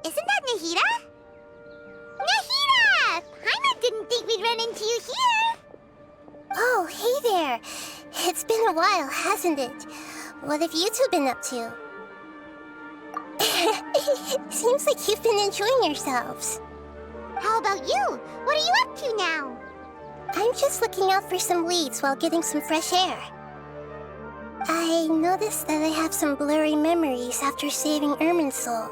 Isn't that Nahida? Nahida! Paimon didn't think we'd run into you here. Oh, hey there. It's been a while, hasn't it? What have you two been up to? Seems like you've been enjoying yourselves. How about you? What are you up to now? I'm just looking out for some leads while getting some fresh air. I noticed that I have some blurry memories after saving Ermin's soul.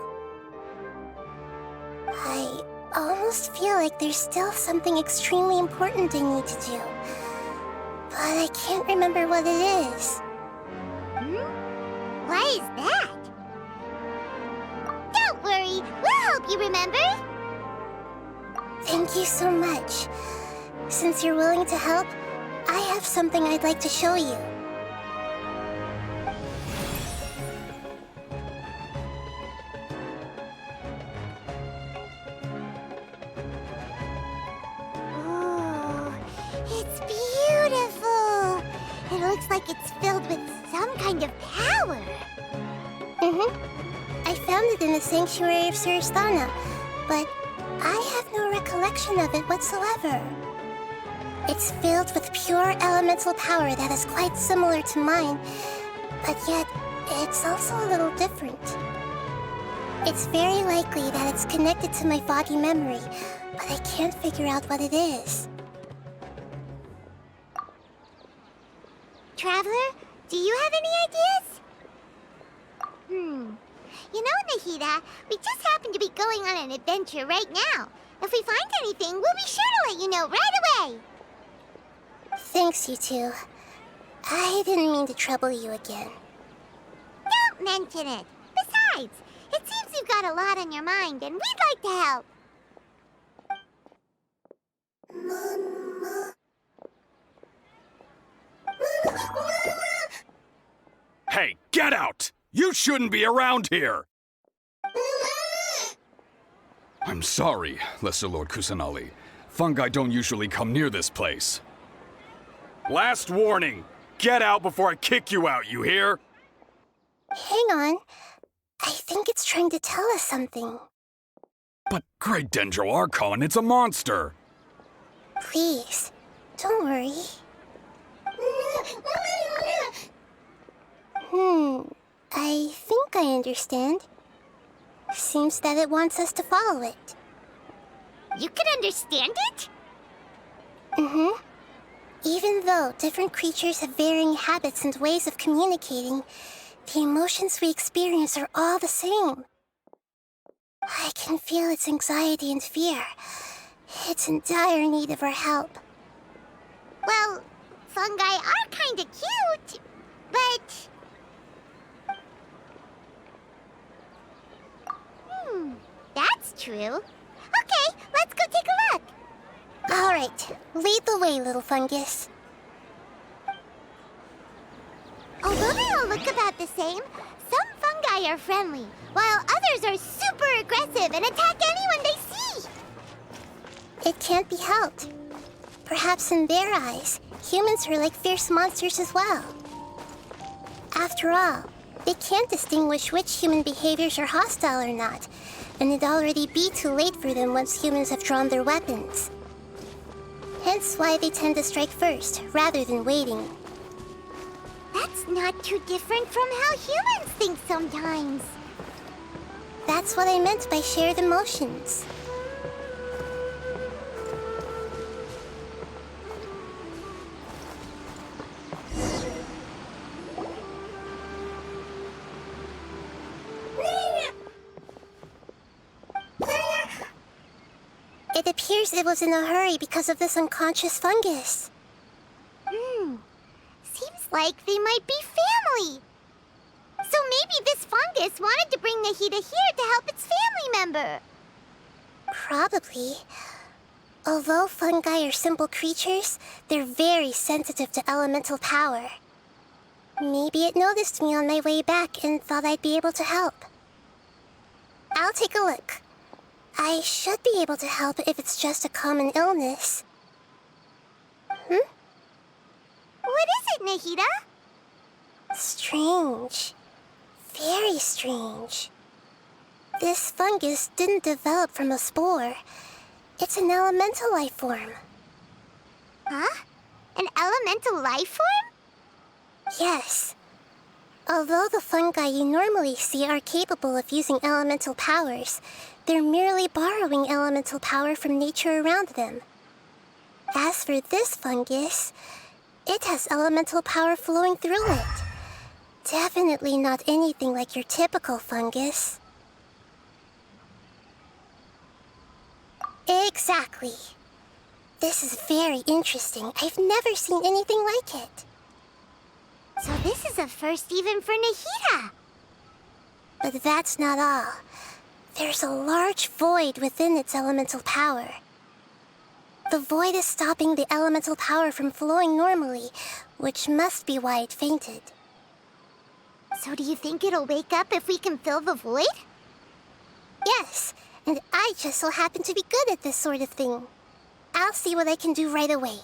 I almost feel like there's still something extremely important I need to do. But I can't remember what it is. Why is that? Don't worry, we'll help you remember. Thank you so much. Since you're willing to help, I have something I'd like to show you. Oh, it's beautiful. It looks like it's filled with some kind of power. I found it in the sanctuary of Suristana, but I have no recollection of it whatsoever. It's filled with pure elemental power that is quite similar to mine, but yet it's also a little different. It's very likely that it's connected to my foggy memory, but I can't figure out what it is. Traveler, do you have any ideas? You know, Nahida, we just happen to be going on an adventure right now. If we find anything, we'll be sure to let you know right away. Thanks, you two. I didn't mean to trouble you again. Don't mention it. Besides, it seems you've got a lot on your mind, and we'd like to help. Hey, get out! You shouldn't be around here! I'm sorry, Lesser Lord Kusanali. Fungi don't usually come near this place. Last warning! Get out before I kick you out, you hear? Hang on. I think it's trying to tell us something. But Great Dendro Archon, it's a monster! Please, don't worry. I think I understand. Seems that it wants us to follow it. You can understand it? Even though different creatures have varying habits and ways of communicating, the emotions we experience are all the same. I can feel its anxiety and fear. It's in dire need of our help. Well, fungi are kinda cute, but... that's true. Okay, let's go take a look. All right, lead the way, little fungus. Although they all look about the same, some fungi are friendly, while others are super aggressive and attack anyone they see. It can't be helped. Perhaps in their eyes, humans are like fierce monsters as well. After all, they can't distinguish which human behaviors are hostile or not, and it'd already be too late for them once humans have drawn their weapons. Hence why they tend to strike first, rather than waiting. That's not too different from how humans think sometimes. That's what I meant by shared emotions. It appears it was in a hurry because of this unconscious fungus. Seems like they might be family. So maybe this fungus wanted to bring Nahida here to help its family member. Probably. Although fungi are simple creatures, they're very sensitive to elemental power. Maybe it noticed me on my way back and thought I'd be able to help. I'll take a look. I should be able to help if it's just a common illness. What is it, Nahida? Strange. Very strange. This fungus didn't develop from a spore. It's an elemental life form. Huh? An elemental life form? Yes. Although the fungi you normally see are capable of using elemental powers, they're merely borrowing elemental power from nature around them. As for this fungus, it has elemental power flowing through it. Definitely not anything like your typical fungus. Exactly. This is very interesting. I've never seen anything like it. So this is a first even for Nahida. But that's not all. There's a large void within its elemental power. The void is stopping the elemental power from flowing normally, which must be why it fainted. So do you think it'll wake up if we can fill the void? Yes, and I just so happen to be good at this sort of thing. I'll see what I can do right away.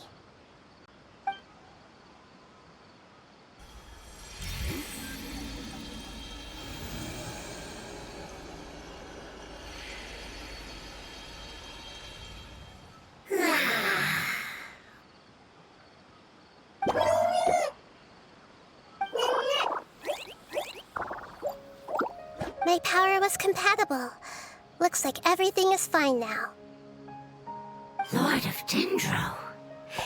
My power was compatible. Looks like everything is fine now. Lord of Dendro?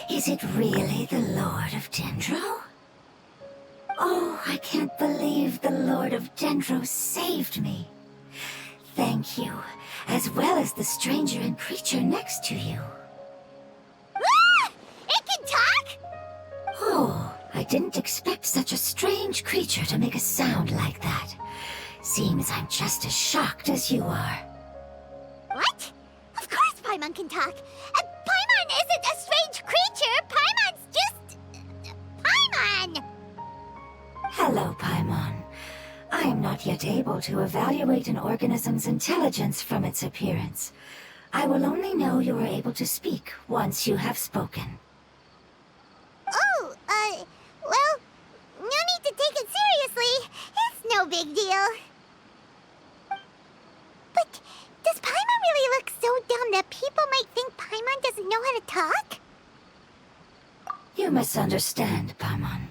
Is it really the Lord of Dendro? Oh, I can't believe the Lord of Dendro saved me. Thank you, as well as the stranger and creature next to you. Ah! It can talk? Oh, I didn't expect such a strange creature to make a sound like that. Seems I'm just as shocked as you are. What? Of course Paimon can talk. Paimon isn't a strange creature. Paimon's just... Paimon! Hello, Paimon. I am not yet able to evaluate an organism's intelligence from its appearance. I will only know you are able to speak once you have spoken. Oh, well, no need to take it seriously. It's no big deal. But does Paimon really look so dumb that people might think Paimon doesn't know how to talk? You misunderstand, Paimon.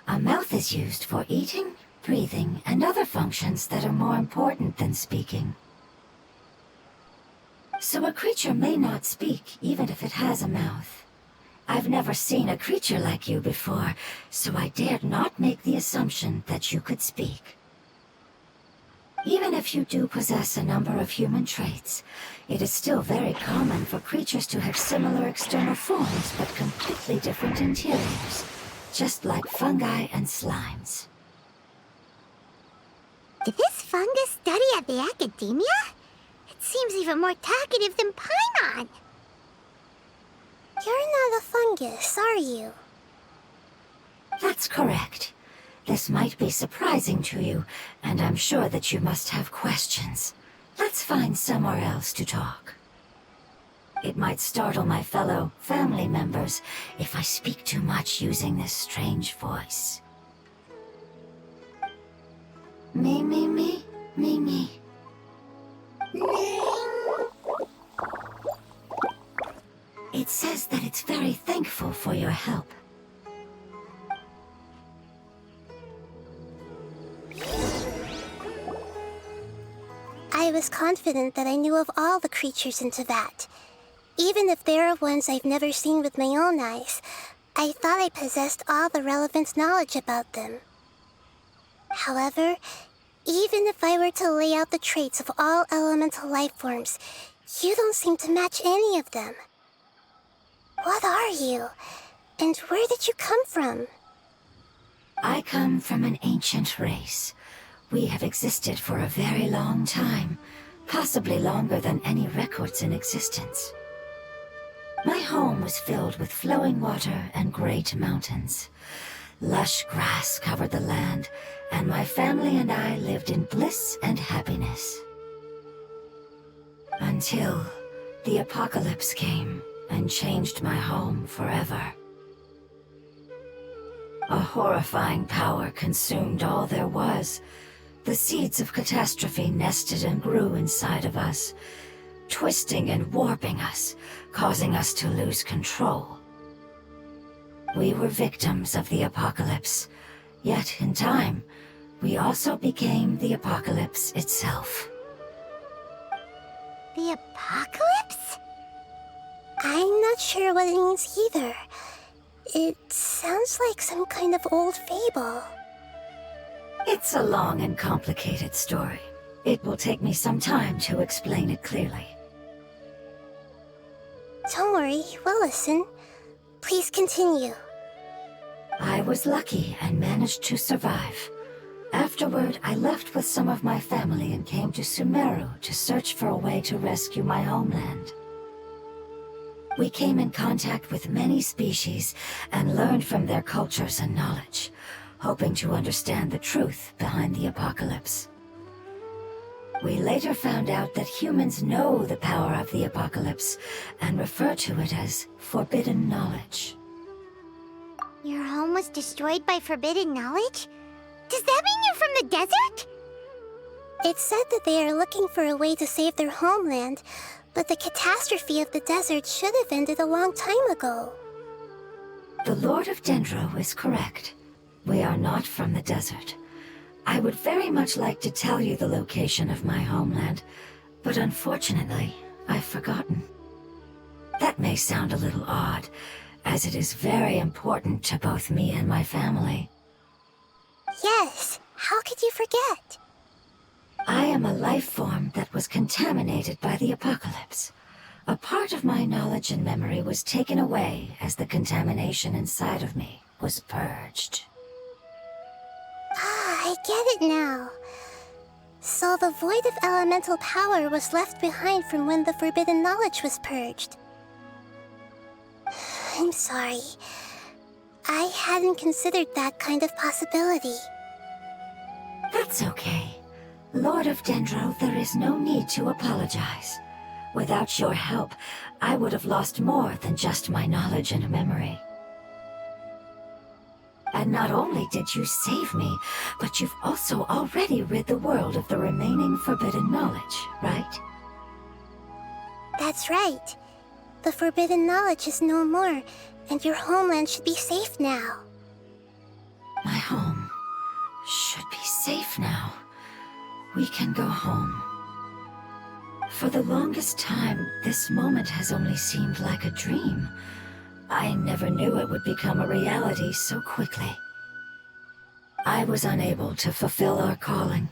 A mouth is used for eating, breathing, and other functions that are more important than speaking. So a creature may not speak even if it has a mouth. I've never seen a creature like you before, so I dared not make the assumption that you could speak. Even if you do possess a number of human traits, it is still very common for creatures to have similar external forms but completely different interiors, just like fungi and slimes. Did this fungus study at the academia? It seems even more talkative than Paimon. You're not a fungus, are you? That's correct. This might be surprising to you, and I'm sure that you must have questions. Let's find somewhere else to talk. It might startle my fellow family members if I speak too much using this strange voice. Me, me, me, me, me. It says that it's very thankful for your help. I was confident that I knew of all the creatures in Teyvat. Even if there are ones I've never seen with my own eyes, I thought I possessed all the relevant knowledge about them. However, even if I were to lay out the traits of all elemental life forms, you don't seem to match any of them. What are you? And where did you come from? I come from an ancient race. We have existed for a very long time, possibly longer than any records in existence. My home was filled with flowing water and great mountains. Lush grass covered the land, and my family and I lived in bliss and happiness. Until the apocalypse came and changed my home forever. A horrifying power consumed all there was, The seeds of catastrophe nested and grew inside of us, twisting and warping us, causing us to lose control. We were victims of the apocalypse, yet in time, we also became the apocalypse itself. The apocalypse? I'm not sure what it means either. It sounds like some kind of old fable. It's a long and complicated story. It will take me some time to explain it clearly. Don't worry, we'll listen. Please continue. I was lucky and managed to survive. Afterward, I left with some of my family and came to Sumeru to search for a way to rescue my homeland. We came in contact with many species and learned from their cultures and knowledge, hoping to understand the truth behind the apocalypse. We later found out that humans know the power of the apocalypse and refer to it as forbidden knowledge. Your home was destroyed by forbidden knowledge? Does that mean you're from the desert? It's said that they are looking for a way to save their homeland, but the catastrophe of the desert should have ended a long time ago. The Lord of Dendro is correct. We are not from the desert. I would very much like to tell you the location of my homeland, but unfortunately, I've forgotten. That may sound a little odd, as it is very important to both me and my family. Yes, how could you forget? I am a life form that was contaminated by the apocalypse. A part of my knowledge and memory was taken away as the contamination inside of me was purged. I get it now. So the void of elemental power was left behind from when the forbidden knowledge was purged. I'm sorry. I hadn't considered that kind of possibility. That's okay. Lord of Dendro, there is no need to apologize. Without your help, I would have lost more than just my knowledge and memory. And not only did you save me, but you've also already rid the world of the remaining forbidden knowledge, right? That's right. The forbidden knowledge is no more, and your homeland should be safe now. My home should be safe now. We can go home. For the longest time, this moment has only seemed like a dream. I never knew it would become a reality so quickly. I was unable to fulfill our calling.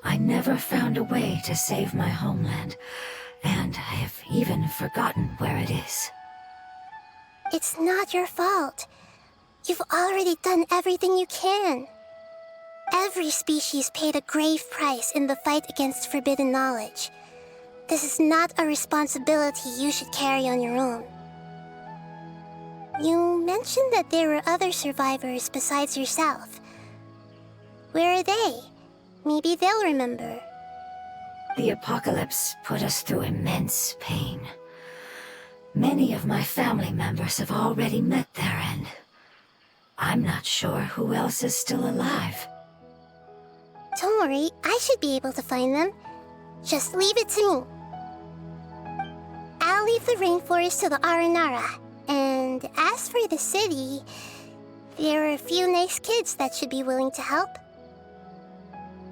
I never found a way to save my homeland, and I have even forgotten where it is. It's not your fault. You've already done everything you can. Every species paid a grave price in the fight against forbidden knowledge. This is not a responsibility you should carry on your own. You mentioned that there were other survivors besides yourself. Where are they? Maybe they'll remember. The apocalypse put us through immense pain. Many of my family members have already met their end. I'm not sure who else is still alive. Don't worry, I should be able to find them. Just leave it to me. I'll leave the rainforest to the Aranara. And as for the city, there are a few nice kids that should be willing to help.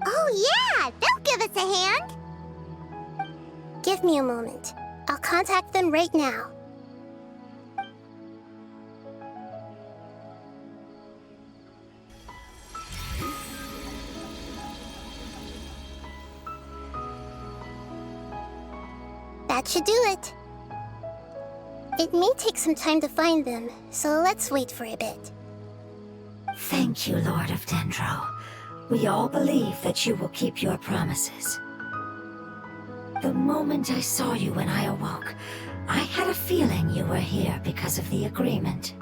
Oh yeah, they'll give us a hand. Give me a moment. I'll contact them right now. That should do it. It may take some time to find them, so let's wait for a bit. Thank you, Lord of Dendro. We all believe that you will keep your promises. The moment I saw you when I awoke, I had a feeling you were here because of the agreement.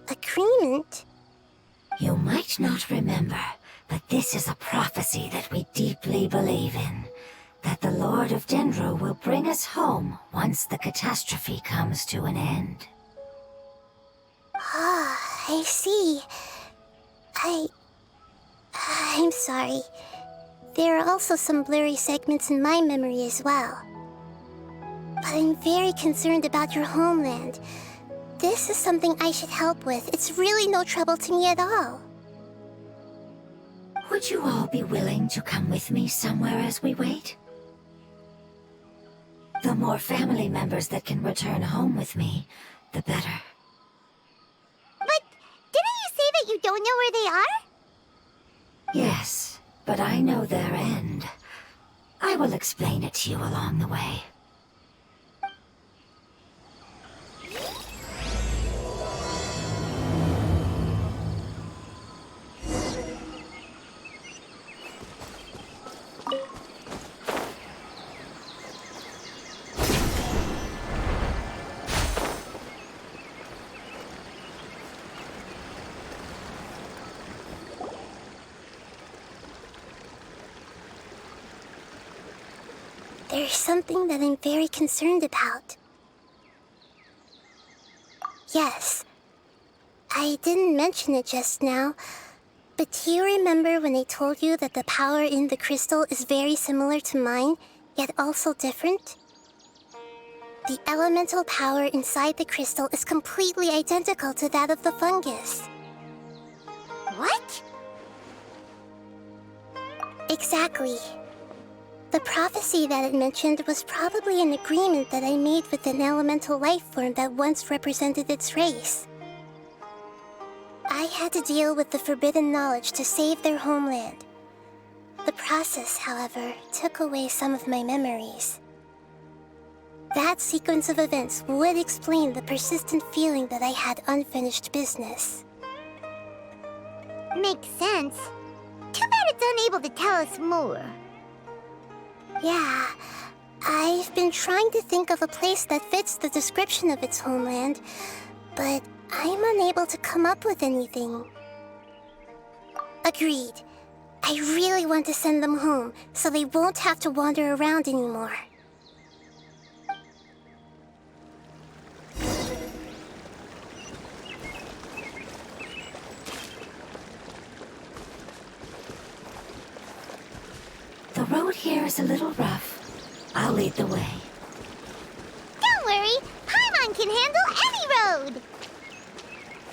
Agreement? You might not remember, but this is a prophecy that we deeply believe in. That the Lord of Dendro will bring us home once the catastrophe comes to an end. Ah, I see. I'm sorry. There are also some blurry segments in my memory as well. But I'm very concerned about your homeland. This is something I should help with. It's really no trouble to me at all. Would you all be willing to come with me somewhere as we wait? The more family members that can return home with me, the better. But didn't you say that you don't know where they are? Yes, but I know their end. I will explain it to you along the way. There's something that I'm very concerned about. Yes, I didn't mention it just now, but do you remember when I told you that the power in the crystal is very similar to mine, yet also different? The elemental power inside the crystal is completely identical to that of the fungus. What? Exactly. The prophecy that it mentioned was probably an agreement that I made with an elemental life form that once represented its race. I had to deal with the forbidden knowledge to save their homeland. The process, however, took away some of my memories. That sequence of events would explain the persistent feeling that I had unfinished business. Makes sense. Too bad it's unable to tell us more. Yeah, I've been trying to think of a place that fits the description of its homeland, but I'm unable to come up with anything. Agreed. I really want to send them home, so they won't have to wander around anymore. The road here is a little rough. I'll lead the way. Don't worry, Paimon can handle any road!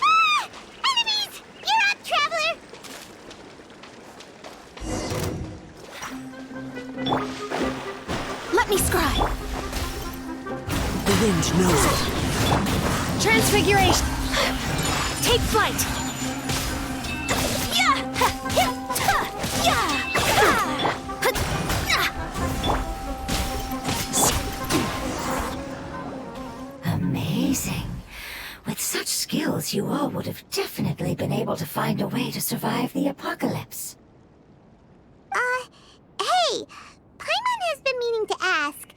Ah! Enemies! You're up, traveler! Let me scry. The wind knows it. Transfiguration. Take flight. Yeah! Yeah! Amazing. With such skills, you all would have definitely been able to find a way to survive the apocalypse. Hey! Paimon has been meaning to ask.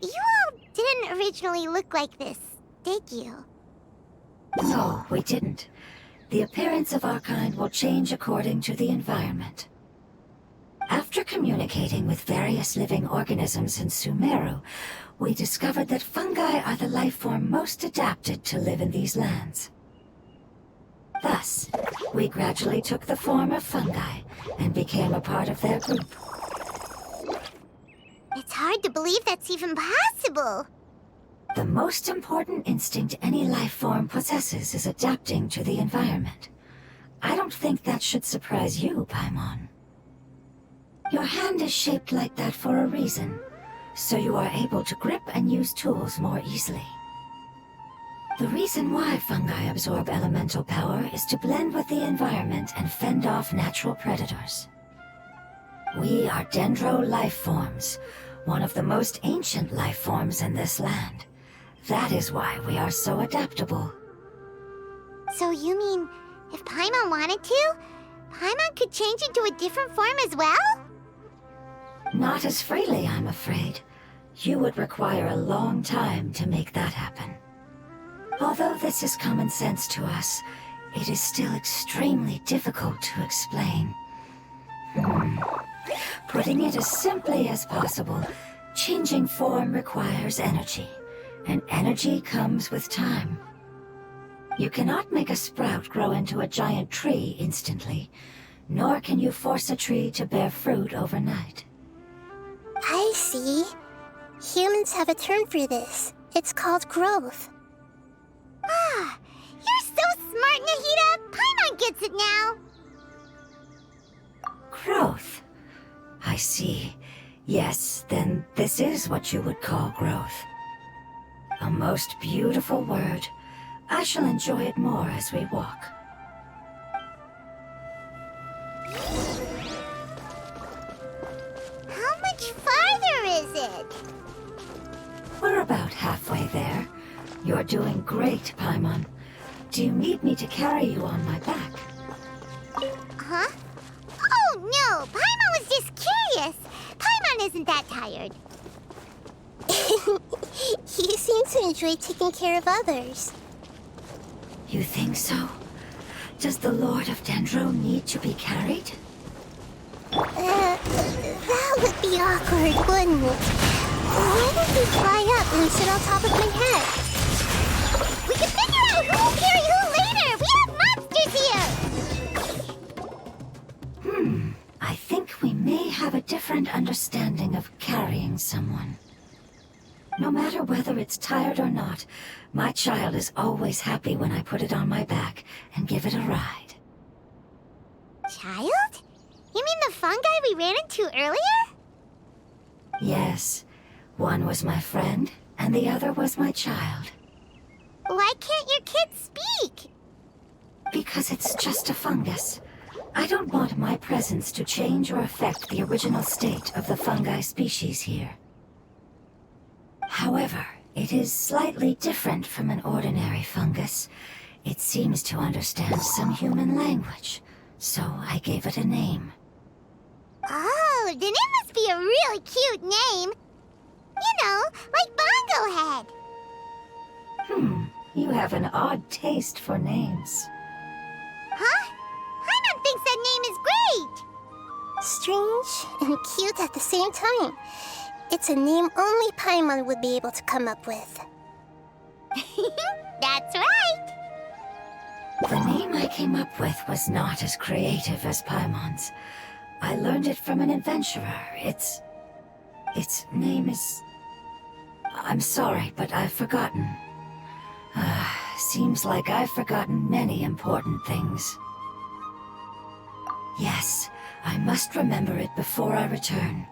You all didn't originally look like this, did you? No, we didn't. The appearance of our kind will change according to the environment. After communicating with various living organisms in Sumeru, we discovered that fungi are the life form most adapted to live in these lands. Thus, we gradually took the form of fungi and became a part of their group. It's hard to believe that's even possible. The most important instinct any life form possesses is adapting to the environment. I don't think that should surprise you, Paimon. Your hand is shaped like that for a reason, so you are able to grip and use tools more easily. The reason why fungi absorb elemental power is to blend with the environment and fend off natural predators. We are dendro life forms, one of the most ancient life forms in this land. That is why we are so adaptable. So you mean, if Paimon wanted to, Paimon could change into a different form as well? Not as freely, I'm afraid. You would require a long time to make that happen. Although this is common sense to us, it is still extremely difficult to explain. Putting it as simply as possible, changing form requires energy, and energy comes with time. You cannot make a sprout grow into a giant tree instantly, nor can you force a tree to bear fruit overnight. I see. Humans have a term for this. It's called growth. Ah, you're so smart, Nahida. Paimon gets it now. Growth. I see. Yes, then this is what you would call growth. A most beautiful word. I shall enjoy it more as we walk. How much farther is it? We're about halfway there. You're doing great, Paimon. Do you need me to carry you on my back? Huh? Oh, no. Paimon was just curious. Paimon isn't that tired. You seem to enjoy taking care of others. You think so? Does the Lord of Dendro need to be carried? That would be awkward, wouldn't it? Why don't you fly up and sit on top of my head? We can figure out who will carry who later. We have monsters here. I think we may have a different understanding of carrying someone. No matter whether it's tired or not, my child is always happy when I put it on my back and give it a ride. Child? You mean the fungi we ran into earlier? Yes, one was my friend and the other was my child. Why can't your kid speak? Because it's just a fungus. I don't want my presence to change or affect the original state of the fungi species here. However, it is slightly different from an ordinary fungus. It seems to understand some human language, so I gave it a name. Oh, then it must be a really cute name. You know, like Bongo Head. You have an odd taste for names. Huh? Paimon thinks that name is great. Strange and cute at the same time. It's a name only Paimon would be able to come up with. That's right. The name I came up with was not as creative as Paimon's. I learned it from an adventurer. Its name is... I'm sorry, but I've forgotten. Seems like I've forgotten many important things. Yes, I must remember it before I return.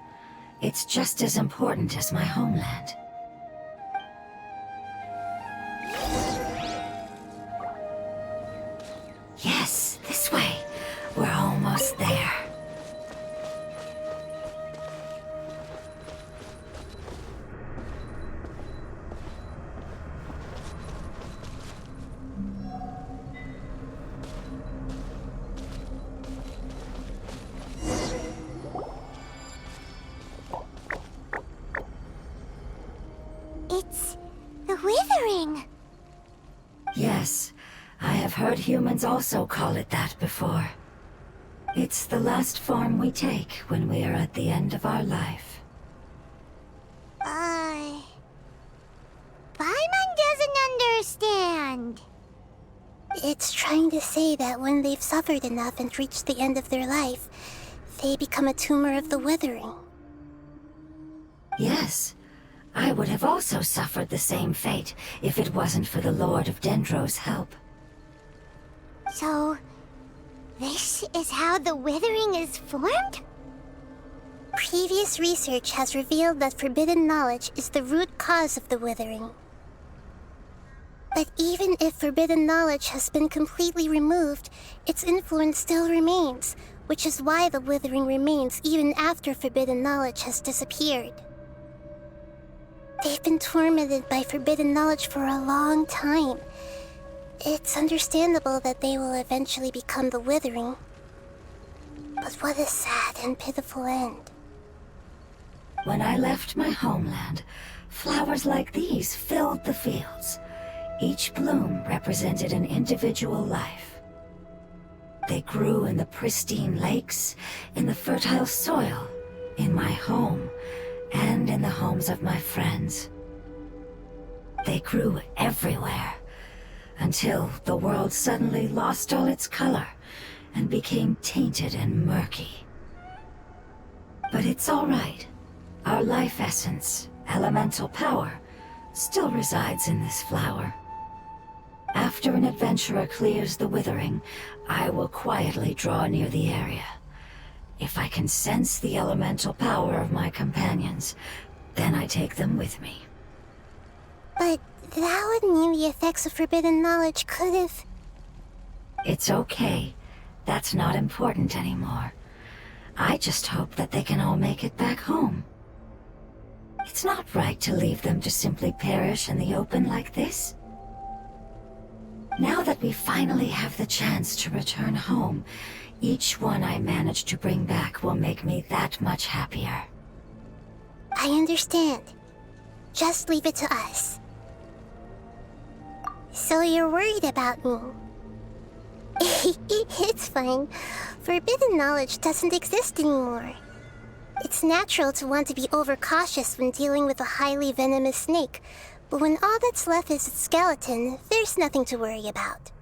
It's just as important as my homeland. Yes, this way. We're almost there. It's the withering. Yes, I have heard humans also call it that before. It's the last form we take when we are at the end of our life. Paimon doesn't understand. It's trying to say that when they've suffered enough and reached the end of their life, they become a tumor of the withering. Yes, I would have also suffered the same fate if it wasn't for the Lord of Dendro's help. So, this is how the withering is formed? Previous research has revealed that forbidden knowledge is the root cause of the withering. But even if forbidden knowledge has been completely removed, its influence still remains, which is why the withering remains even after forbidden knowledge has disappeared. They've been tormented by forbidden knowledge for a long time. It's understandable that they will eventually become the withering. But what a sad and pitiful end. When I left my homeland, flowers like these filled the fields. Each bloom represented an individual life. They grew in the pristine lakes, in the fertile soil, in my home, and in the homes of my friends. They grew everywhere, until the world suddenly lost all its color, and became tainted and murky. But it's all right. Our life essence, elemental power, still resides in this flower. After an adventurer clears the withering, I will quietly draw near the area. If I can sense the elemental power of my companions, then I take them with me. But that would mean the effects of forbidden knowledge could have... It's okay. That's not important anymore. I just hope that they can all make it back home. It's not right to leave them to simply perish in the open like this. Now that we finally have the chance to return home, each one I manage to bring back will make me that much happier. I understand. Just leave it to us. So you're worried about me? It's fine. Forbidden knowledge doesn't exist anymore. It's natural to want to be overcautious when dealing with a highly venomous snake, but when all that's left is its skeleton, there's nothing to worry about.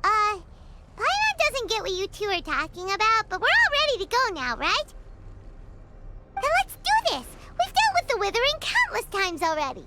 Paimon doesn't get what you two are talking about, but we're all ready to go now, right? Then let's do this! We've dealt with the withering countless times already!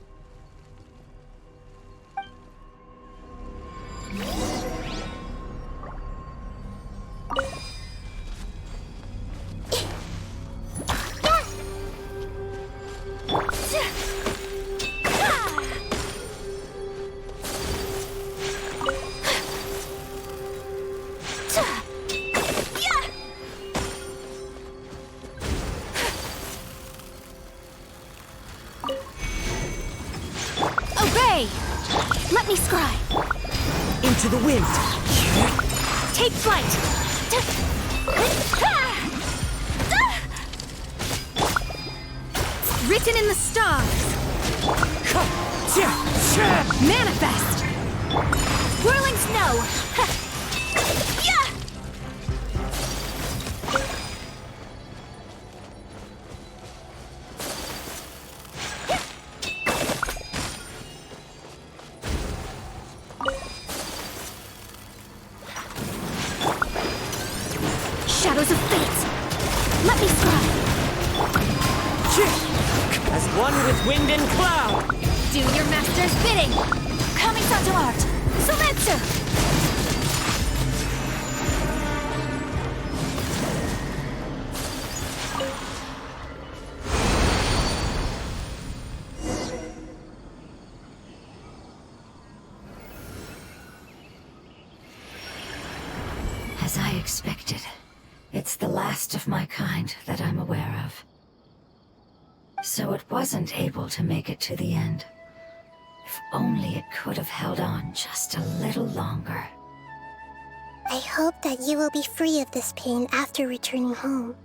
Obey! Let me scry! Into the wind! Take flight! Written in the stars! Manifest! Whirling snow! Shadows of fate! Let me scry! As one with wind and cloud! Do your master's bidding! Coming to art! Sumeru! As I expected, it's the last of my kind that I'm aware of. So it wasn't able to make it to the end. If only it could have held on just a little longer. I hope that you will be free of this pain after returning home.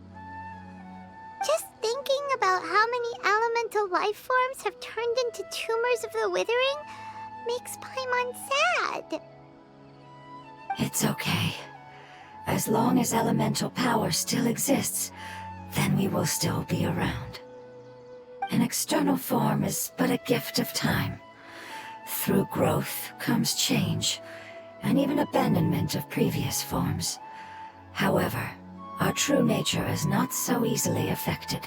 Just thinking about how many elemental life forms have turned into tumors of the withering makes Paimon sad. It's okay. As long as elemental power still exists, then we will still be around. An external form is but a gift of time. Through growth comes change, and even abandonment of previous forms. However, our true nature is not so easily affected.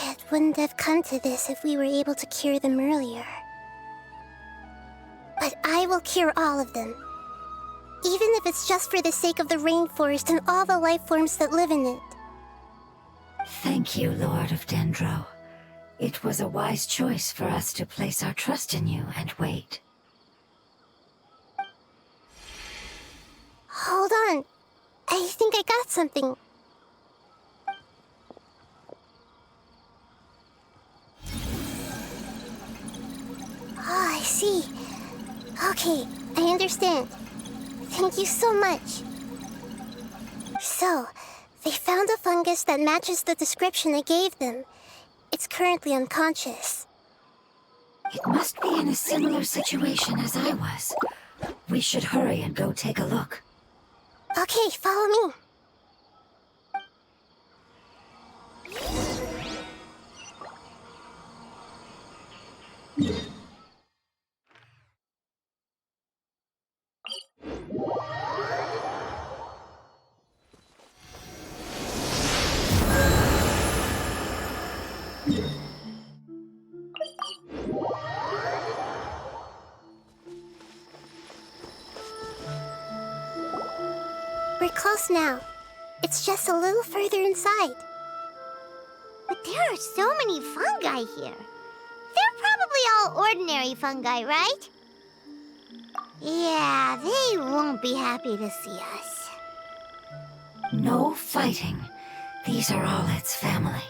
It wouldn't have come to this if we were able to cure them earlier. But I will cure all of them. Even if it's just for the sake of the rainforest and all the life forms that live in it. Thank you, Lord of Dendro. It was a wise choice for us to place our trust in you and wait. Hold on. I think I got something. Oh, I see. Okay, I understand. Thank you so much. So, they found a fungus that matches the description I gave them. It's currently unconscious. It must be in a similar situation as I was. We should hurry and go take a look. Okay, follow me. We're close now. It's just a little further inside. But there are so many fungi here. They're probably all ordinary fungi, right? Yeah, they won't be happy to see us. No fighting. These are all its family.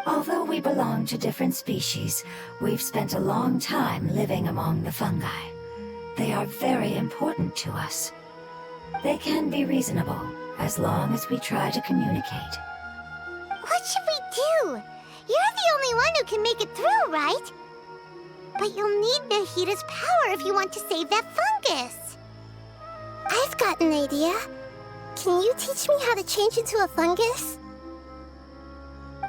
Although we belong to different species, we've spent a long time living among the fungi. They are very important to us. They can be reasonable, as long as we try to communicate. What should we do? You're the only one who can make it through, right? But you'll need Nahida's power if you want to save that fungus. I've got an idea. Can you teach me how to change into a fungus?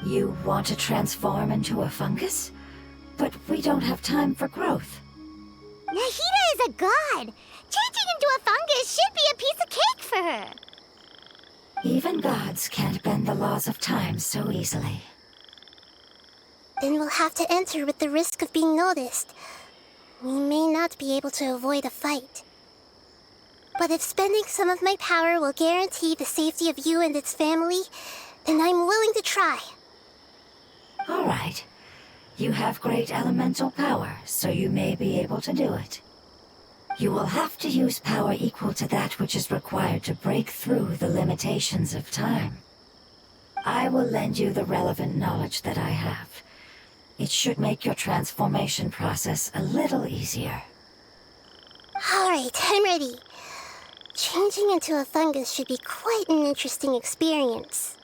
You want to transform into a fungus? But we don't have time for growth. Nahida is a god. Changing into a fungus should be a piece of cake for her. Even gods can't bend the laws of time so easily. Then we'll have to enter with the risk of being noticed. We may not be able to avoid a fight. But if spending some of my power will guarantee the safety of you and its family, then I'm willing to try. All right. You have great elemental power, so you may be able to do it. You will have to use power equal to that which is required to break through the limitations of time. I will lend you the relevant knowledge that I have. It should make your transformation process a little easier. All right, I'm ready. Changing into a fungus should be quite an interesting experience.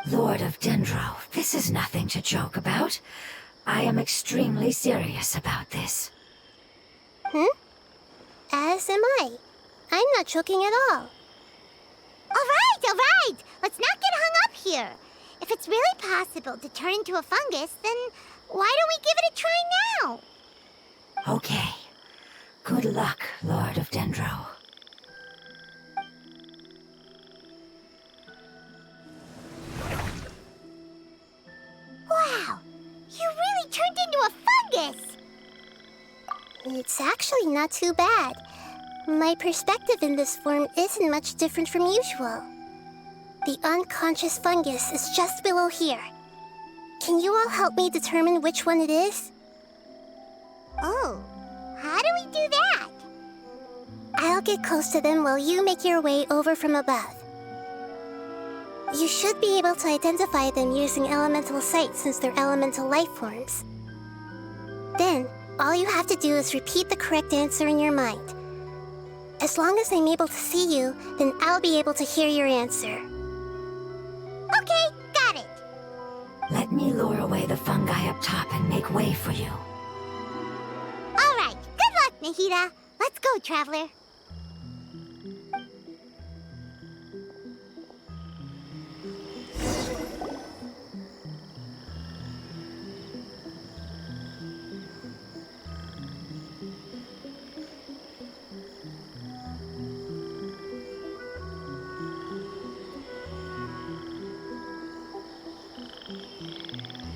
Lord of Dendro, this is nothing to joke about. I am extremely serious about this. As am I. I'm not joking at all. All right. Let's not get hung up here. If it's really possible to turn into a fungus, then why don't we give it a try now? Okay. Good luck, Lord of Dendro. Wow, you really turned into a fungus! It's actually not too bad. My perspective in this form isn't much different from usual. The unconscious fungus is just below here. Can you all help me determine which one it is? Oh, how do we do that? I'll get close to them while you make your way over from above. You should be able to identify them using elemental sight since they're elemental life forms. Then, all you have to do is repeat the correct answer in your mind. As long as I'm able to see you, then I'll be able to hear your answer. Okay, got it. Let me lure away the fungi up top and make way for you. All right, good luck, Nahida. Let's go, Traveler.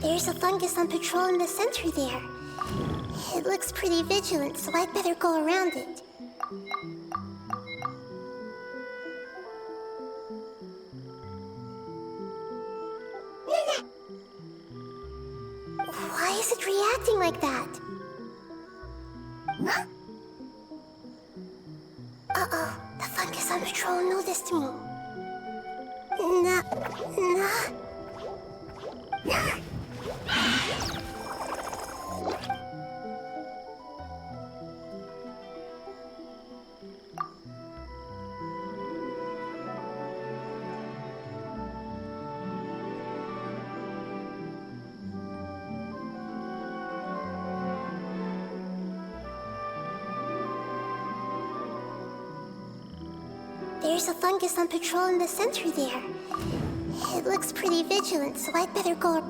There's a fungus on patrol in the center there. It looks pretty vigilant, so I'd better go around it. Why is it reacting like that? Uh-oh, the fungus on patrol noticed me. There's a fungus on patrol in the center there. It looks pretty vigilant, so I'd better go.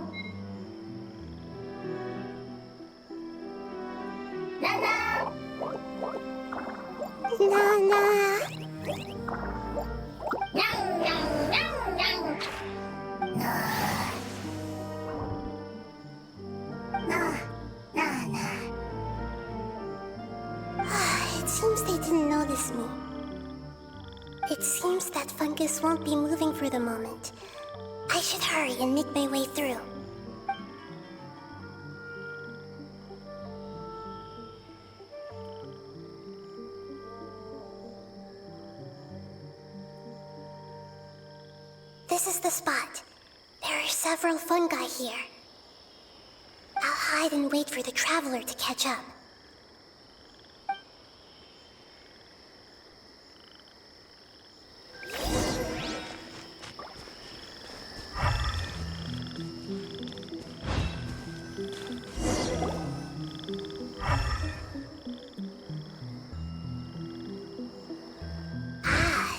It seems they didn't notice me. It seems that Fungus won't be moving for the moment. I should hurry and make my way through. This is the spot. There are several fungi here. I'll hide and wait for the traveler to catch up.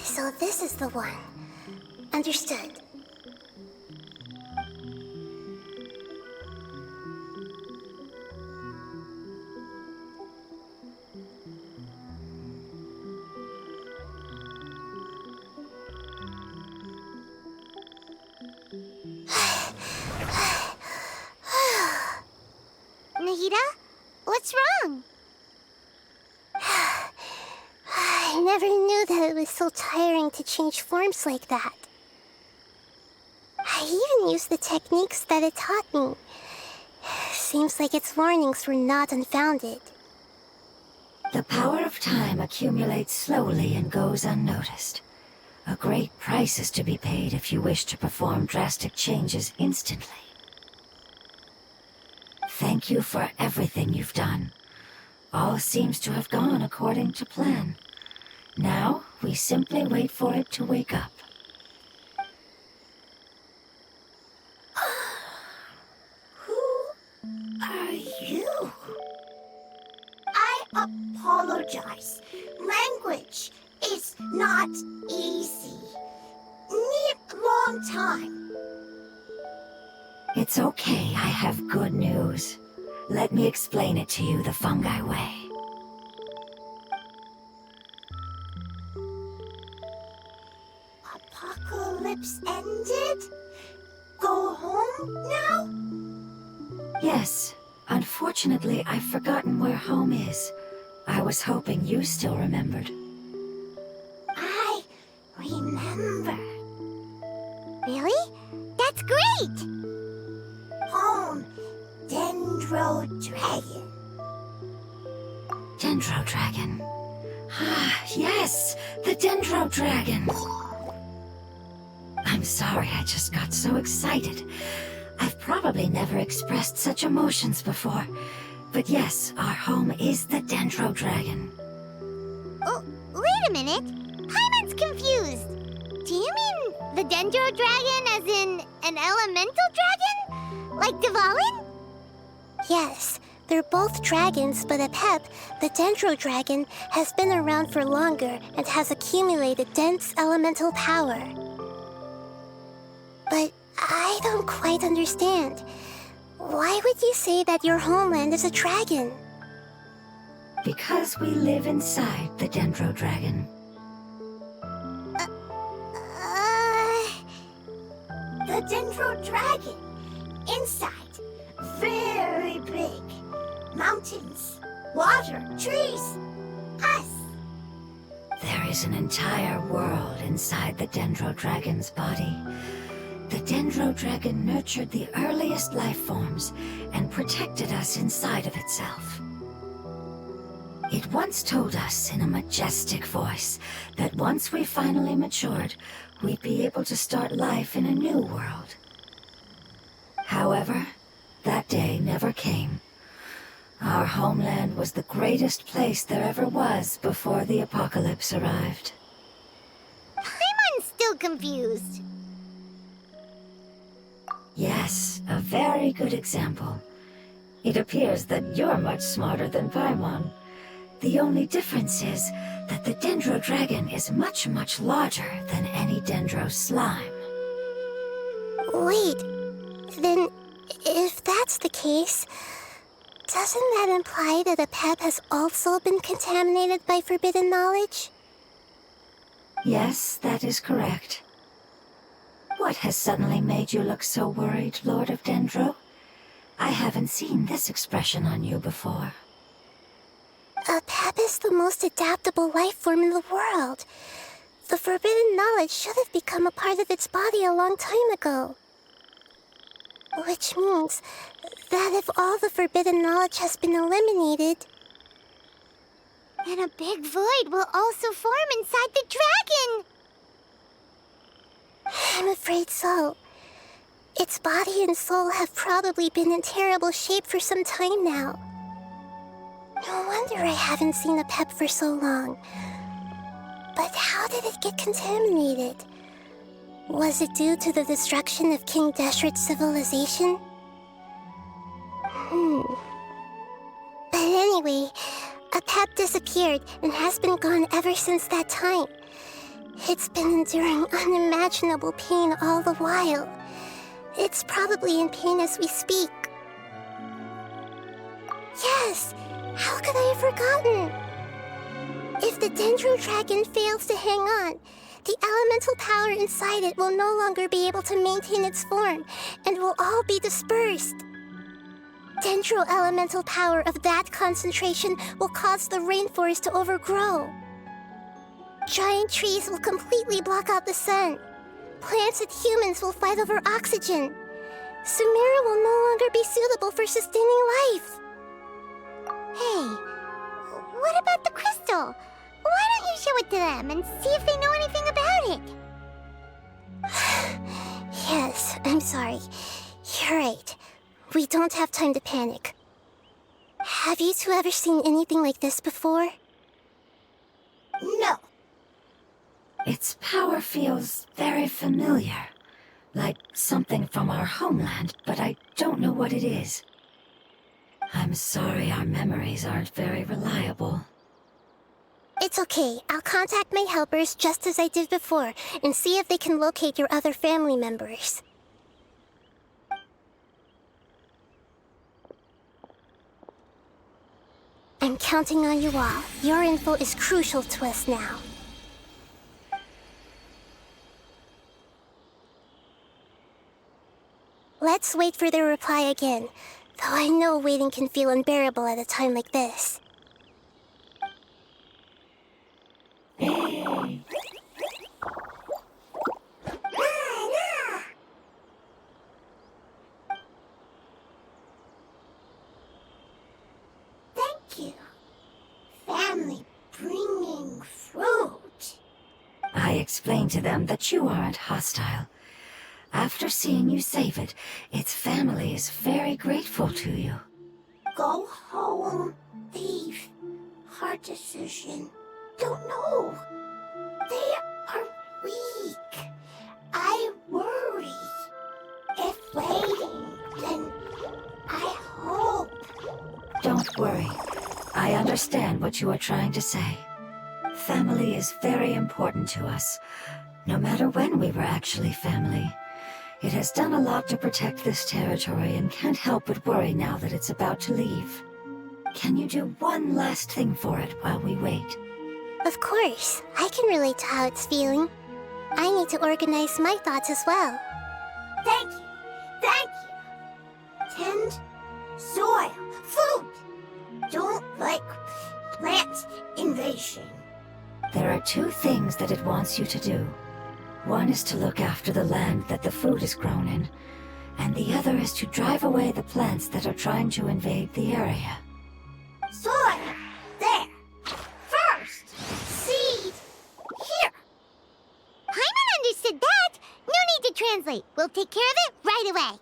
So this is the one. Understood. Nahida? What's wrong? I never knew that it was so tiring to change forms like that. I even used the techniques that it taught me. Seems like its warnings were not unfounded. The power of time accumulates slowly and goes unnoticed. A great price is to be paid if you wish to perform drastic changes instantly. Thank you for everything you've done. All seems to have gone according to plan. Now, we simply wait for it to wake up. Who are you? I apologize. Language is not easy. Need long time. It's okay, I have good news. Let me explain it to you the fungi way. Apocalypse ended? Go home now? Yes, unfortunately, I've forgotten where home is. I was hoping you still remembered. I remember. Really? That's great! Home, Dendro Dragon. Dendro Dragon. Ah, yes, the Dendro Dragon. I'm sorry, I just got so excited. I've probably never expressed such emotions before. But yes, our home is the Dendro Dragon. Oh, wait a minute. Paimon's confused. Do you mean the Dendro Dragon as in an elemental dragon? Like Dvalin? Yes, they're both dragons, but Apep, the Dendro Dragon, has been around for longer and has accumulated dense elemental power. But I don't quite understand. Why would you say that your homeland is a dragon? Because we live inside the Dendro Dragon. The Dendro Dragon. Inside. Very big. Mountains. Water. Trees. Us. There is an entire world inside the Dendro Dragon's body. The Dendro Dragon nurtured the earliest life forms and protected us inside of itself. It once told us in a majestic voice that once we finally matured, we'd be able to start life in a new world. However, that day never came. Our homeland was the greatest place there ever was before the apocalypse arrived. Paimon's still confused. Yes, a very good example. It appears that you're much smarter than Paimon. The only difference is that the Dendro Dragon is much, much larger than any Dendro slime. Wait, then if that's the case, doesn't that imply that Apep has also been contaminated by forbidden knowledge? Yes, that is correct. What has suddenly made you look so worried, Lord of Dendro? I haven't seen this expression on you before. Apep is the most adaptable life form in the world. The forbidden knowledge should have become a part of its body a long time ago. Which means that if all the forbidden knowledge has been eliminated, then a big void will also form inside the dragon! I'm afraid so. Its body and soul have probably been in terrible shape for some time now. No wonder I haven't seen Apep for so long. But how did it get contaminated? Was it due to the destruction of King Deshret's civilization? But anyway, Apep disappeared and has been gone ever since that time. It's been enduring unimaginable pain all the while. It's probably in pain as we speak. Yes! How could I have forgotten? If the Dendro Dragon fails to hang on, the elemental power inside it will no longer be able to maintain its form and will all be dispersed. Dendro elemental power of that concentration will cause the rainforest to overgrow. Giant trees will completely block out the sun. Plants and humans will fight over oxygen. Sumeru will no longer be suitable for sustaining life. Hey, what about the crystal? Why don't you show it to them and see if they know anything about it? Yes, I'm sorry. You're right. We don't have time to panic. Have you two ever seen anything like this before? No. Its power feels very familiar. Like something from our homeland, but I don't know what it is. I'm sorry our memories aren't very reliable. It's okay. I'll contact my helpers just as I did before and see if they can locate your other family members. I'm counting on you all. Your info is crucial to us now. Let's wait for their reply again, though I know waiting can feel unbearable at a time like this. Thank you. Family bringing fruit. I explained to them that you aren't hostile. After seeing you save it, its family is very grateful to you. Go home. Leave. Hard decision. Don't know. They are weak. I worry. If waiting, then I hope. Don't worry. I understand what you are trying to say. Family is very important to us, no matter when we were actually family. It has done a lot to protect this territory and can't help but worry now that it's about to leave. Can you do one last thing for it while we wait? Of course. I can relate to how it's feeling. I need to organize my thoughts as well. Thank you. Thank you. Tend, soil, food. Don't like plant invasion. There are two things that it wants you to do. One is to look after the land that the food is grown in, and the other is to drive away the plants that are trying to invade the area. Soil. There. First. Seed. Here. Paimon understood that. No need to translate. We'll take care of it right away.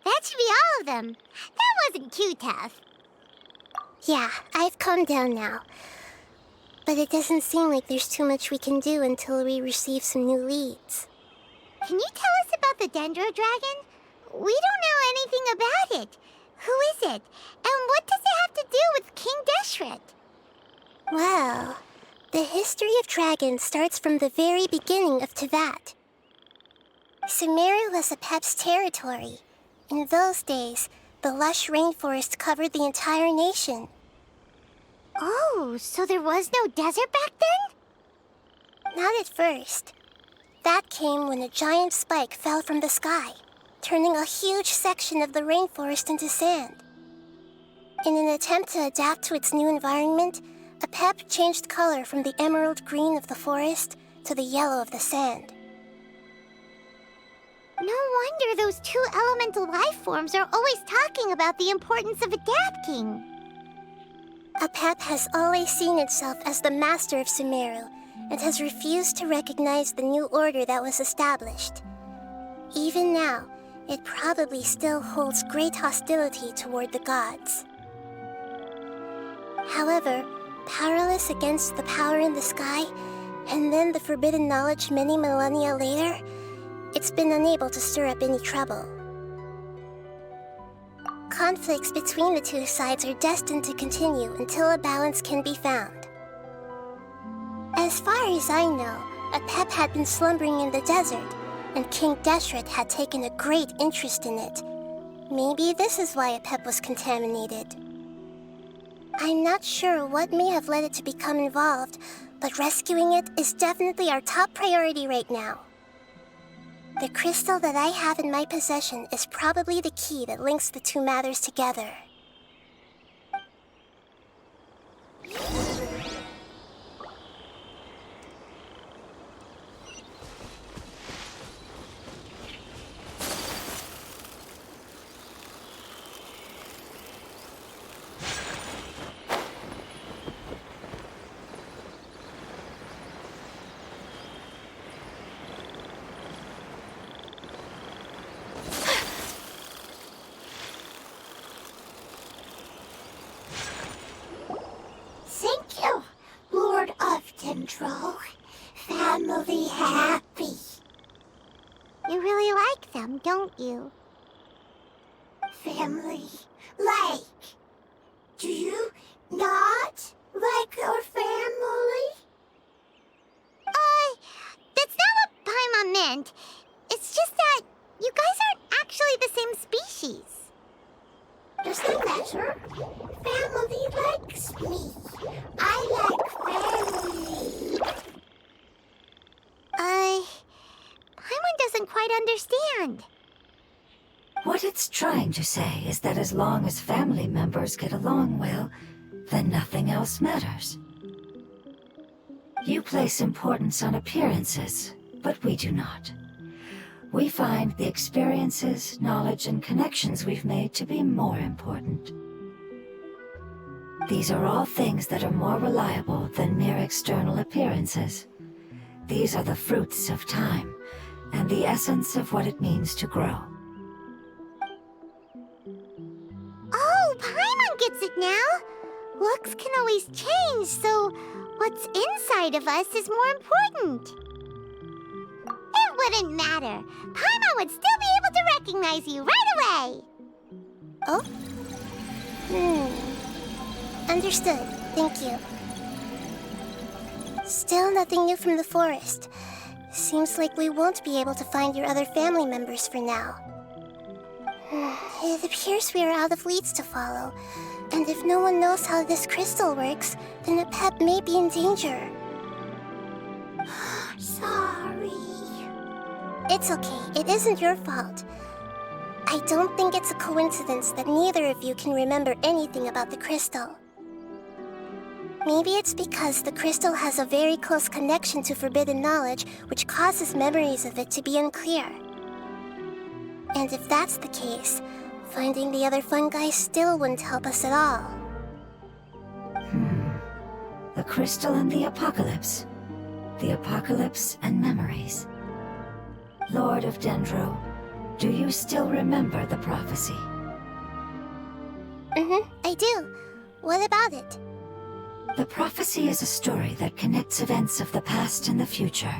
That should be all of them. That wasn't too tough. Yeah, I've calmed down now. But it doesn't seem like there's too much we can do until we receive some new leads. Can you tell us about the Dendro Dragon? We don't know anything about it. Who is it? And what does it have to do with King Deshret? Well, the history of dragons starts from the very beginning of Teyvat. Sumeru was Apep's territory. In those days, the lush rainforest covered the entire nation. Oh, so there was no desert back then? Not at first. That came when a giant spike fell from the sky, turning a huge section of the rainforest into sand. In an attempt to adapt to its new environment, Apep changed color from the emerald green of the forest to the yellow of the sand. No wonder those two elemental life forms are always talking about the importance of adapting. Apep has always seen itself as the master of Sumeru and has refused to recognize the new order that was established. Even now, it probably still holds great hostility toward the gods. However, powerless against the power in the sky, and then the forbidden knowledge many millennia later, it's been unable to stir up any trouble. Conflicts between the two sides are destined to continue until a balance can be found. As far as I know, Apep had been slumbering in the desert, and King Deshret had taken a great interest in it. Maybe this is why Apep was contaminated. I'm not sure what may have led it to become involved, but rescuing it is definitely our top priority right now. The crystal that I have in my possession is probably the key that links the two matters together. Thank you, Lord of Dendro. Family happy. You really like them, don't you? Family like. Do you not like our family? That's not what Paimon meant. It's just that you guys aren't actually the same species. Doesn't matter. Family likes me. I like family. Paimon doesn't quite understand. What it's trying to say is that as long as family members get along well, then nothing else matters. You place importance on appearances, but we do not. We find the experiences, knowledge, and connections we've made to be more important. These are all things that are more reliable than mere external appearances. These are the fruits of time, and the essence of what it means to grow. Oh, Paimon gets it now. Looks can always change, so what's inside of us is more important. It wouldn't matter. Paimon would still be able to recognize you right away. Oh? Understood. Thank you. Still nothing new from the forest. Seems like we won't be able to find your other family members for now. It appears we are out of leads to follow, and if no one knows how this crystal works, then Apep may be in danger. Sorry. It's okay. It isn't your fault. I don't think it's a coincidence that neither of you can remember anything about the crystal. Maybe it's because the crystal has a very close connection to forbidden knowledge, which causes memories of it to be unclear. And if that's the case, finding the other fungi still wouldn't help us at all. The crystal and the apocalypse. The apocalypse and memories. Lord of Dendro, Do you still remember the prophecy? I do. What about it? The prophecy is a story that connects events of the past and the future.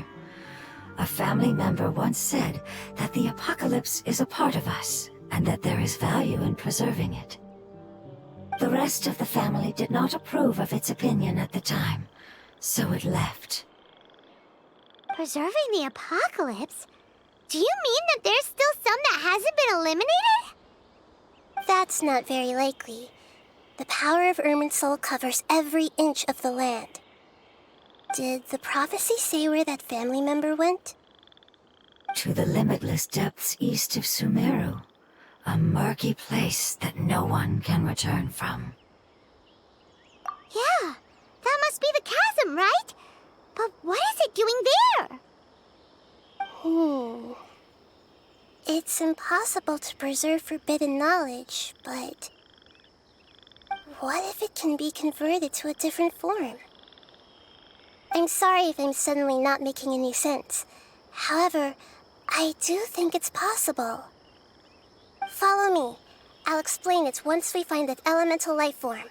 A family member once said that the apocalypse is a part of us, and that there is value in preserving it. The rest of the family did not approve of its opinion at the time, so it left. Preserving the apocalypse? Do you mean that there's still some that hasn't been eliminated? That's not very likely. The power of Irminsul covers every inch of the land. Did the prophecy say where that family member went? To the limitless depths east of Sumeru, a murky place that no one can return from. Yeah, that must be the chasm, right? But what is it doing there? It's impossible to preserve forbidden knowledge, but... what if it can be converted to a different form? I'm sorry if I'm suddenly not making any sense. However, I do think it's possible. Follow me. I'll explain it once we find that elemental life form.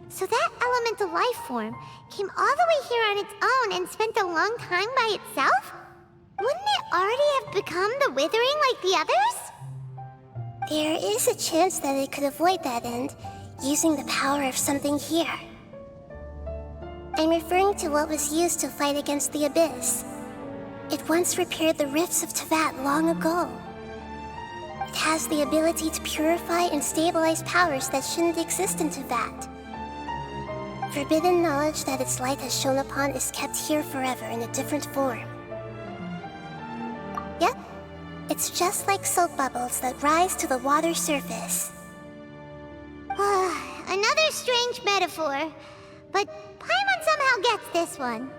So that elemental life form came all the way here on its own and spent a long time by itself? Wouldn't it already have become the Withering like the others? There is a chance that it could avoid that end, using the power of something here. I'm referring to what was used to fight against the Abyss. It once repaired the rifts of Teyvat long ago. It has the ability to purify and stabilize powers that shouldn't exist in Teyvat. Forbidden knowledge that its light has shone upon is kept here forever in a different form. Yep, it's just like soap bubbles that rise to the water surface. Another strange metaphor, but Paimon somehow gets this one.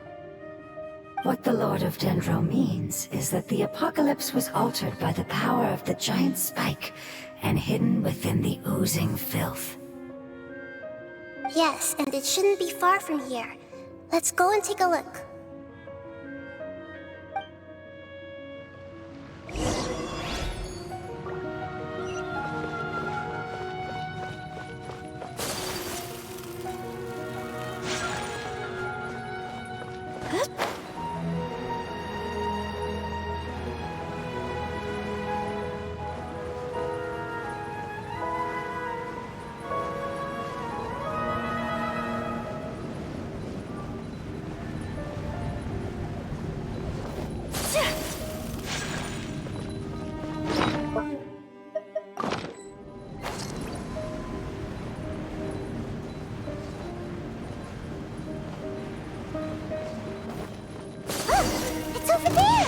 What the Lord of Dendro means is that the apocalypse was altered by the power of the giant spike and hidden within the oozing filth. Yes, and it shouldn't be far from here. Let's go and take a look. It's over there!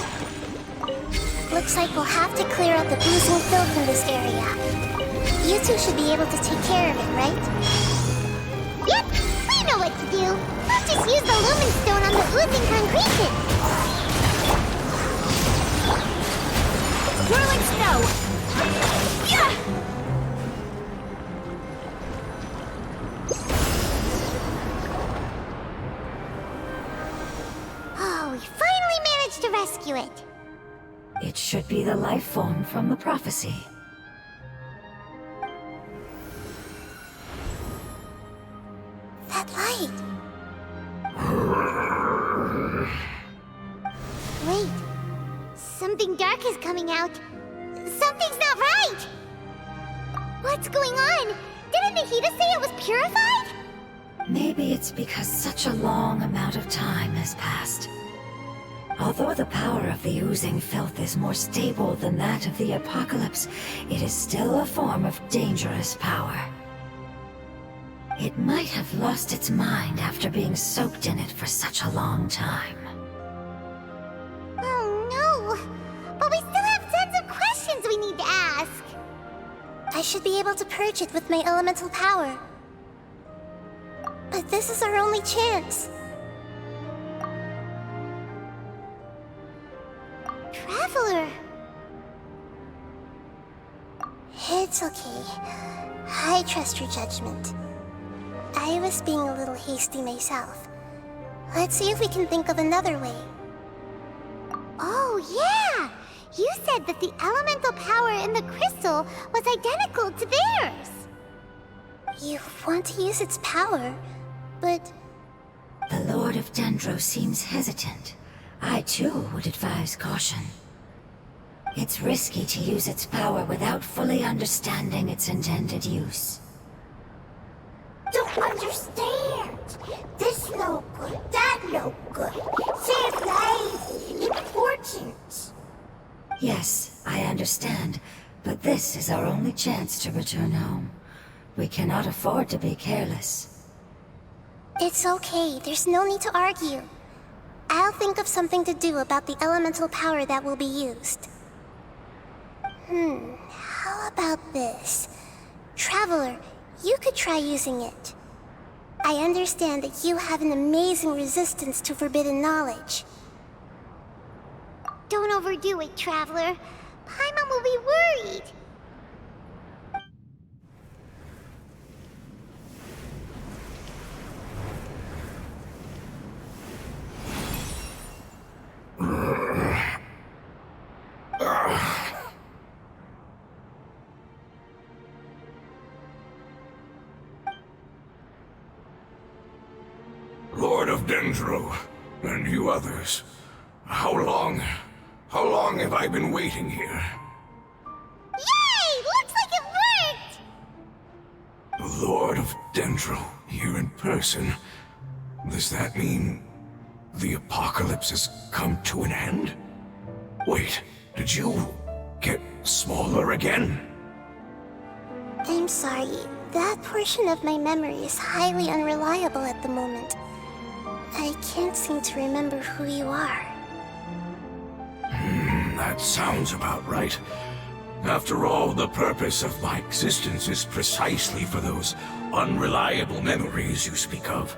Looks like we'll have to clear out the boozing filth in this area. You two should be able to take care of it, right? Yep, we know what to do. We'll just use the lumen stone on the oozing concretion. Whirling snow! Yeah! Oh, we finally managed to rescue it. It should be the life form from the prophecy. That light! Wait, something dark is coming out. Something's not right! What's going on? Didn't Nahida say it was purified? Maybe it's because such a long amount of time has passed. Although the power of the oozing filth is more stable than that of the apocalypse, it is still a form of dangerous power. It might have lost its mind after being soaked in it for such a long time. Oh no! But we still have tons of questions we need to ask. I should be able to purge it with my elemental power. But this is our only chance. Traveler! It's okay. I trust your judgment. I was being a little hasty myself. Let's see if we can think of another way. Oh, yeah! You said that the elemental power in the crystal was identical to theirs. You want to use its power, but... The Lord of Dendro seems hesitant. I too would advise caution. It's risky to use its power without fully understanding its intended use. Don't understand. This no good, that no good. Save lives. Important. Yes, I understand, but this is our only chance to return home. We cannot afford to be careless. It's okay, there's no need to argue. I'll think of something to do about the elemental power that will be used. How about this? Traveler, you could try using it. I understand that you have an amazing resistance to forbidden knowledge. Don't overdo it, Traveler. Paimon will be worried. Lord of Dendro, and you others, how long have I been waiting here? Yay! Looks like it worked! The Lord of Dendro, here in person. Does that mean the apocalypse has come to an end? Wait, did you get smaller again? I'm sorry, that portion of my memory is highly unreliable at the moment. I can't seem to remember who you are. That sounds about right. After all, the purpose of my existence is precisely for those unreliable memories you speak of.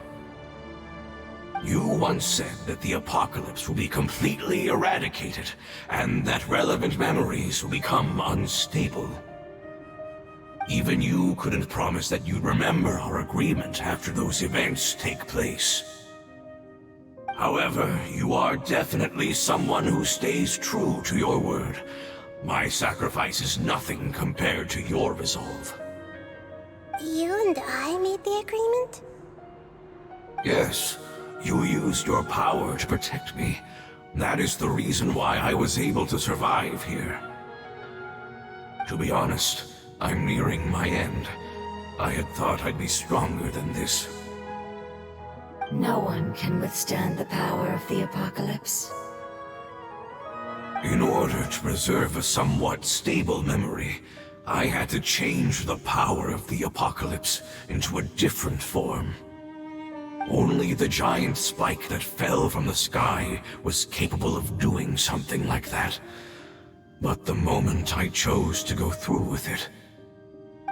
You once said that the apocalypse will be completely eradicated, and that relevant memories will become unstable. Even you couldn't promise that you'd remember our agreement after those events take place. However, you are definitely someone who stays true to your word. My sacrifice is nothing compared to your resolve. You and I made the agreement? Yes, you used your power to protect me. That is the reason why I was able to survive here. To be honest, I'm nearing my end. I had thought I'd be stronger than this. No one can withstand the power of the apocalypse. In order to preserve a somewhat stable memory, I had to change the power of the apocalypse into a different form. Only the giant spike that fell from the sky was capable of doing something like that. But the moment I chose to go through with it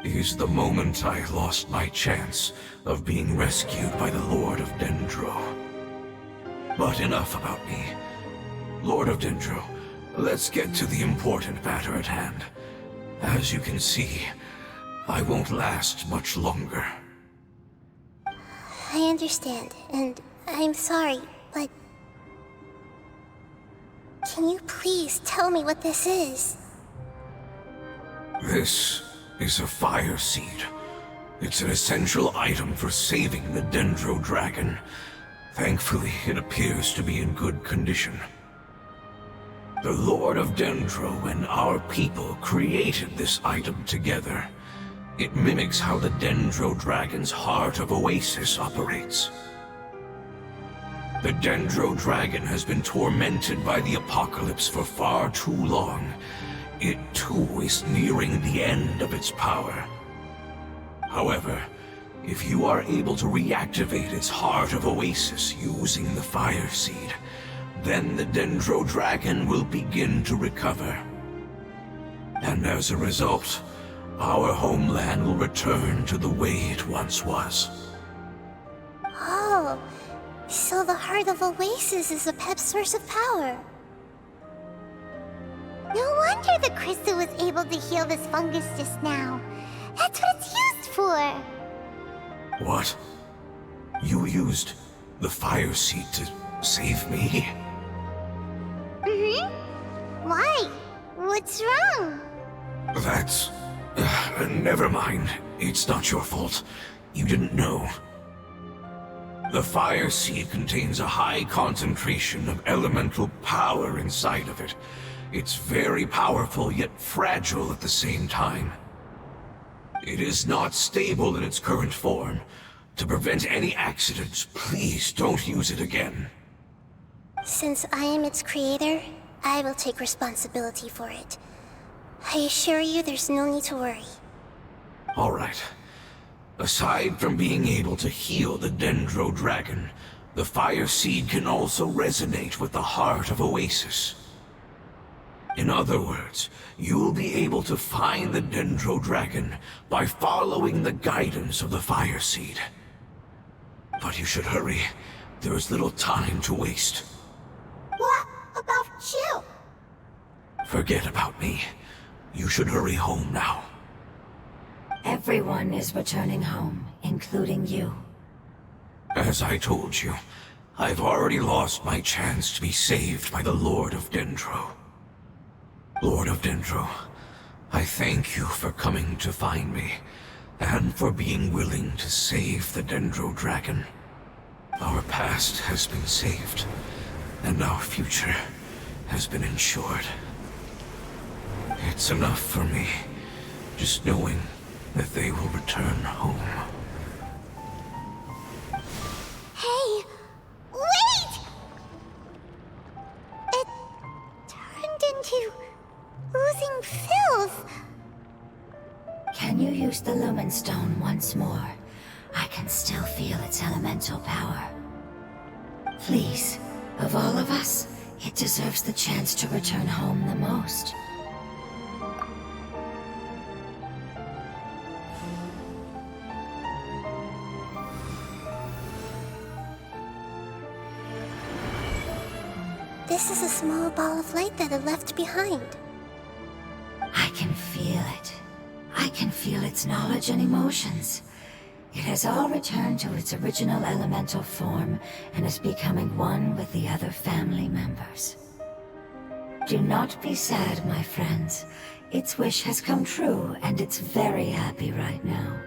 is the moment I lost my chance of being rescued by the Lord of Dendro. But enough about me. Lord of Dendro, let's get to the important matter at hand. As you can see, I won't last much longer. I understand, and I'm sorry, but... Can you please tell me what this is? This is a fire seed. It's an essential item for saving the Dendro dragon. Thankfully, it appears to be in good condition. The Lord of Dendro and our people created this item together. It mimics how the Dendro dragon's heart of Oasis operates. The Dendro dragon has been tormented by the apocalypse for far too long. It too is nearing the end of its power. However, If you are able to reactivate its heart of Oasis using the Fire Seed, then the Dendro Dragon will begin to recover. And as a result, our homeland will return to the way it once was. Oh, so the heart of Oasis is Apep's source of power. No wonder the crystal was able to heal this fungus just now. That's what it's used for. What? You used the Fire Seed to save me? Why? What's wrong? That's... never mind. It's not your fault. You didn't know. The Fire Seed contains a high concentration of elemental power inside of it. It's very powerful, yet fragile at the same time. It is not stable in its current form. To prevent any accidents, please don't use it again. Since I am its creator, I will take responsibility for it. I assure you there's no need to worry. All right. Aside from being able to heal the Dendro Dragon, the Fire Seed can also resonate with the heart of Oasis. In other words, you'll be able to find the Dendro Dragon by following the guidance of the Fire Seed. But you should hurry. There is little time to waste. What about you? Forget about me. You should hurry home now. Everyone is returning home, including you. As I told you, I've already lost my chance to be saved by the Lord of Dendro. Lord of Dendro, I thank you for coming to find me, and for being willing to save the Dendro Dragon. Our past has been saved, and our future has been ensured. It's enough for me, just knowing that they will return home. Hey, wait! It turned into oozing filth. Can you use the Lumen Stone once more? I can still feel its elemental power. Please, of all of us, it deserves the chance to return home the most. This is a small ball of light that it left behind. I can feel it. I can feel its knowledge and emotions. It has all returned to its original elemental form and is becoming one with the other family members. Do not be sad, my friends. Its wish has come true, and it's very happy right now.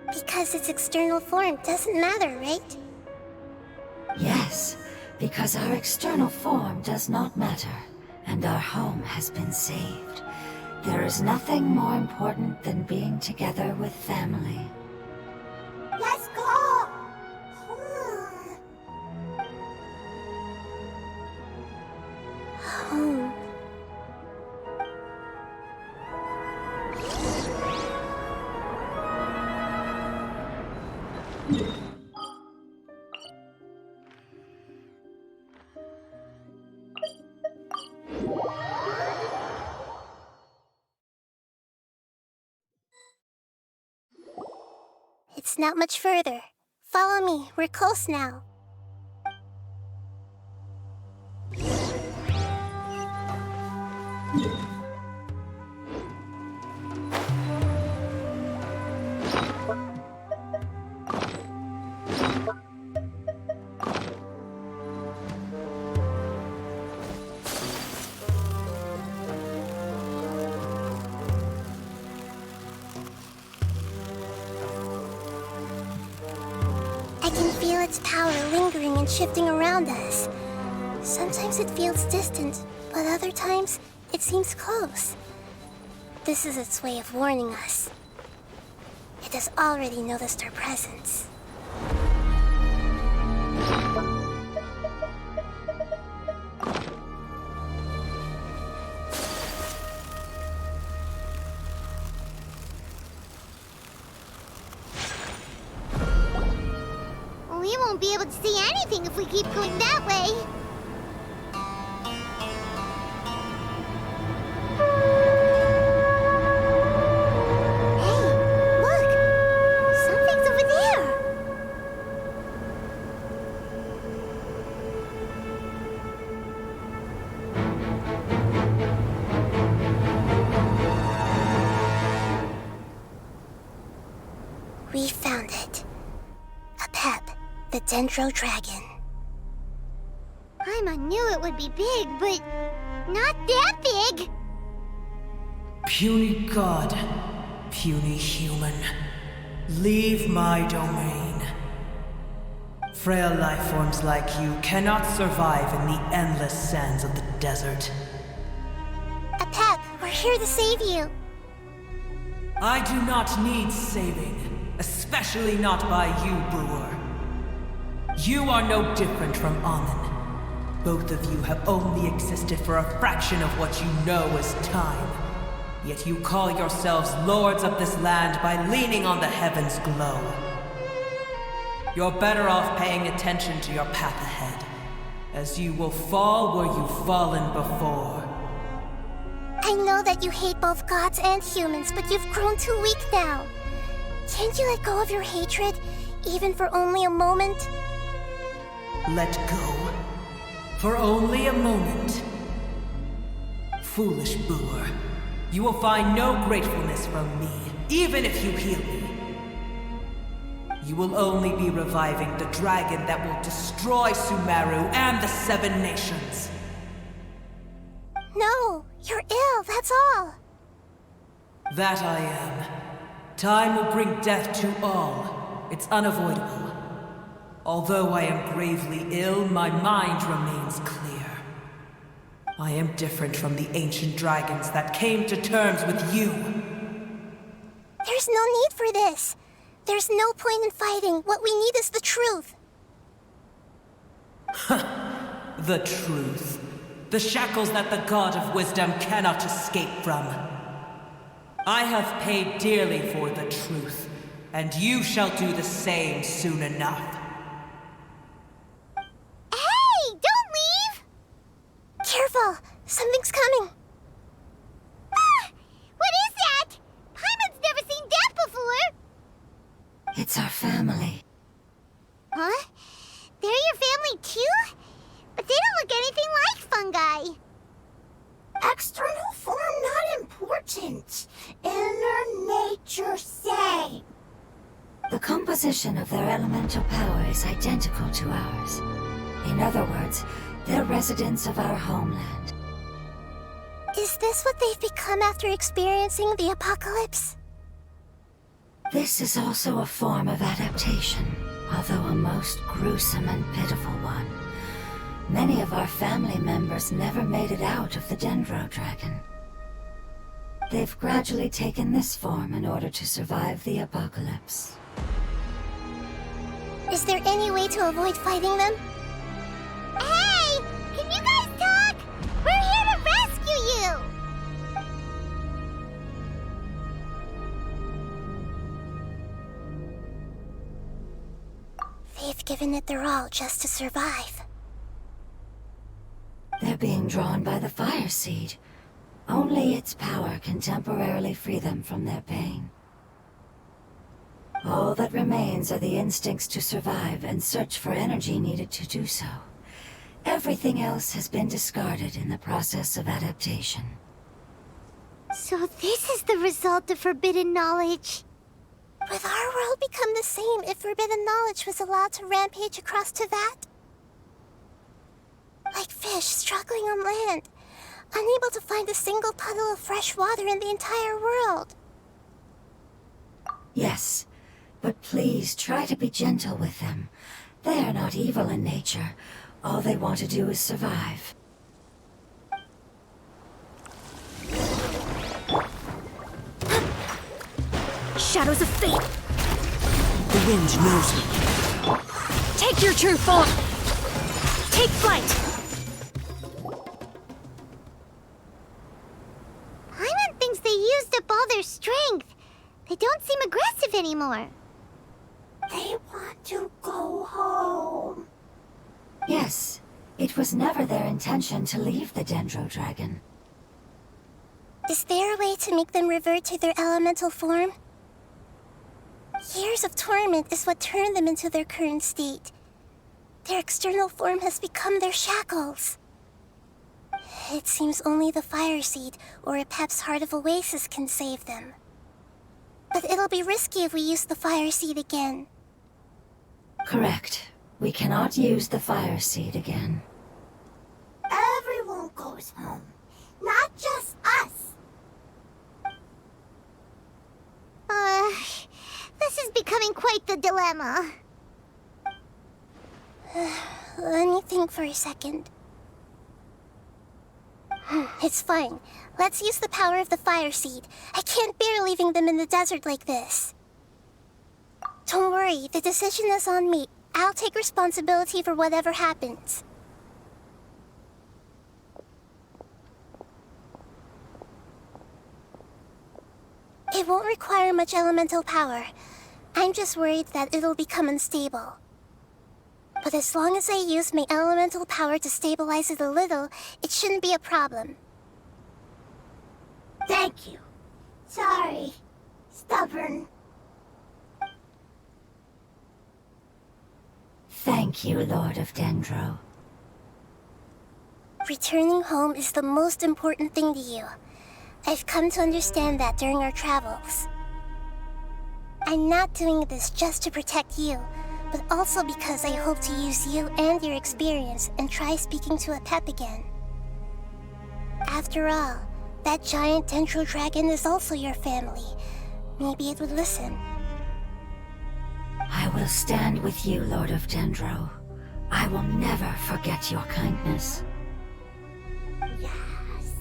Because its external form doesn't matter, right? Yes, because our external form does not matter, and our home has been saved. There is nothing more important than being together with family. Let's go! Home. It's not much further. Follow me, we're close now. I can feel its power lingering and shifting around us. Sometimes it feels distant, but other times it seems close. This is its way of warning us. It has already noticed our presence. We won't be able to see anything if we keep going that way. Hey, look! Something's over there. We found it. Apep, the Dendro Dragon. Paimon knew it would be big, but not that big. Puny god, puny human, leave my domain. Frail life forms like you cannot survive in the endless sands of the desert. Apep, we're here to save you. I do not need saving, especially not by you, brewer. You are no different from Amun. Both of you have only existed for a fraction of what you know as time. Yet you call yourselves lords of this land by leaning on the heavens' glow. You're better off paying attention to your path ahead, as you will fall where you've fallen before. I know that you hate both gods and humans, but you've grown too weak now. Can't you let go of your hatred, even for only a moment? Let go. For only a moment. Foolish brewer, you will find no gratefulness from me, even if you heal me. You will only be reviving the dragon that will destroy Sumeru and the 7 nations. No, you're ill, that's all. That I am. Time will bring death to all. It's unavoidable. Although I am gravely ill, my mind remains clear. I am different from the ancient dragons that came to terms with you. There's no need for this. There's no point in fighting. What we need is the truth. The truth. The shackles that the God of Wisdom cannot escape from. I have paid dearly for the truth, and you shall do the same soon enough. Hey, don't leave! Careful! Something's coming! Ah, what is that? Paimon's never seen that before! It's our family. Huh? They're your family too? But they don't look anything like fungi. External form not important. Inner nature same. The composition of their elemental power is identical to ours. In other words, they're residents of our homeland. Is this what they've become after experiencing the apocalypse? This is also a form of adaptation, although a most gruesome and pitiful one. Many of our family members never made it out of the Dendro Dragon. They've gradually taken this form in order to survive the apocalypse. Is there any way to avoid fighting them? Hey! Can you guys talk? We're here to rescue you! They've given it their all just to survive. They're being drawn by the fire seed. Only its power can temporarily free them from their pain. All that remains are the instincts to survive and search for energy needed to do so. Everything else has been discarded in the process of adaptation. So this is the result of forbidden knowledge. Would our world become the same if forbidden knowledge was allowed to rampage across Tevat? Like fish struggling on land, unable to find a single puddle of fresh water in the entire world. Yes, but please try to be gentle with them. They are not evil in nature. All they want to do is survive. Shadows of fate! The wind knows me. Take your true form! Take flight! Paimon thinks they used up all their strength. They don't seem aggressive anymore. They want to go home. It was never their intention to leave the Dendro Dragon. Is there a way to make them revert to their elemental form? Years of torment is what turned them into their current state. Their external form has become their shackles. It seems only the Fire Seed or Apep's Heart of Oasis can save them. But it'll be risky if we use the Fire Seed again. Correct. We cannot use the Fire Seed again. Everyone goes home, not just us. This is becoming quite the dilemma. Let me think for a second. It's fine. Let's use the power of the Fire Seed. I can't bear leaving them in the desert like this. Don't worry, the decision is on me. I'll take responsibility for whatever happens. It won't require much elemental power. I'm just worried that it'll become unstable. But as long as I use my elemental power to stabilize it a little, it shouldn't be a problem. Thank you. Sorry. Stubborn. Thank you, Lord of Dendro. Returning home is the most important thing to you. I've come to understand that during our travels. I'm not doing this just to protect you, but also because I hope to use you and your experience and try speaking to Apep again. After all, that giant Dendro dragon is also your family. Maybe it would listen. I will stand with you, Lord of Dendro. I will never forget your kindness. Yes.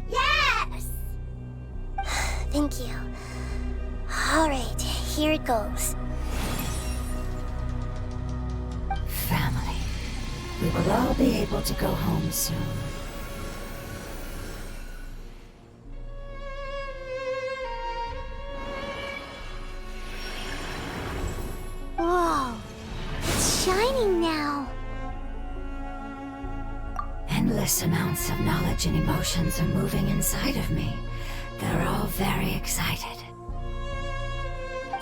Yes! Thank you. Alright, here it goes. Family. We will all be able to go home soon. Whoa, it's shining now. Endless amounts of knowledge and emotions are moving inside of me. They're all very excited.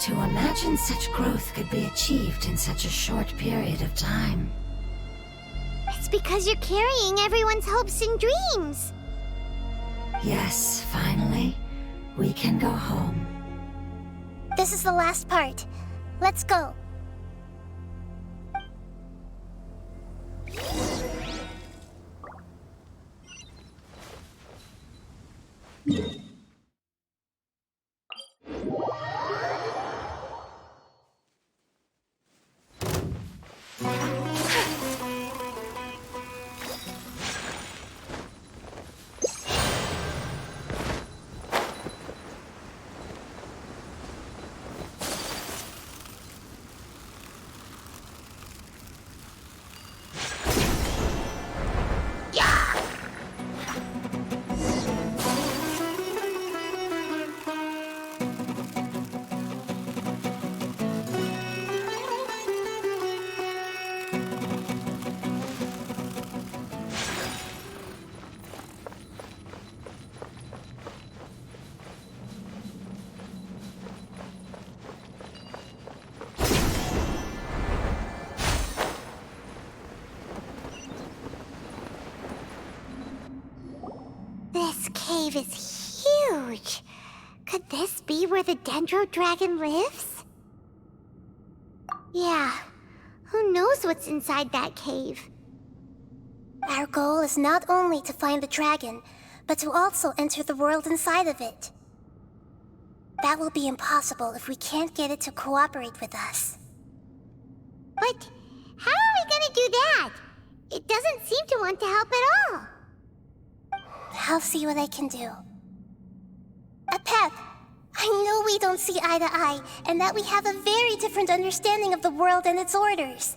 To imagine such growth could be achieved in such a short period of time. It's because you're carrying everyone's hopes and dreams. Yes, finally, we can go home. This is the last part. Let's go. This cave is huge. Could this be where the Dendro Dragon lives? Yeah, who knows what's inside that cave? Our goal is not only to find the dragon, but to also enter the world inside of it. That will be impossible if we can't get it to cooperate with us. But how are we gonna do that? It doesn't seem to want to help at all. I'll see what I can do. Apep, I know we don't see eye to eye, and that we have a very different understanding of the world and its orders.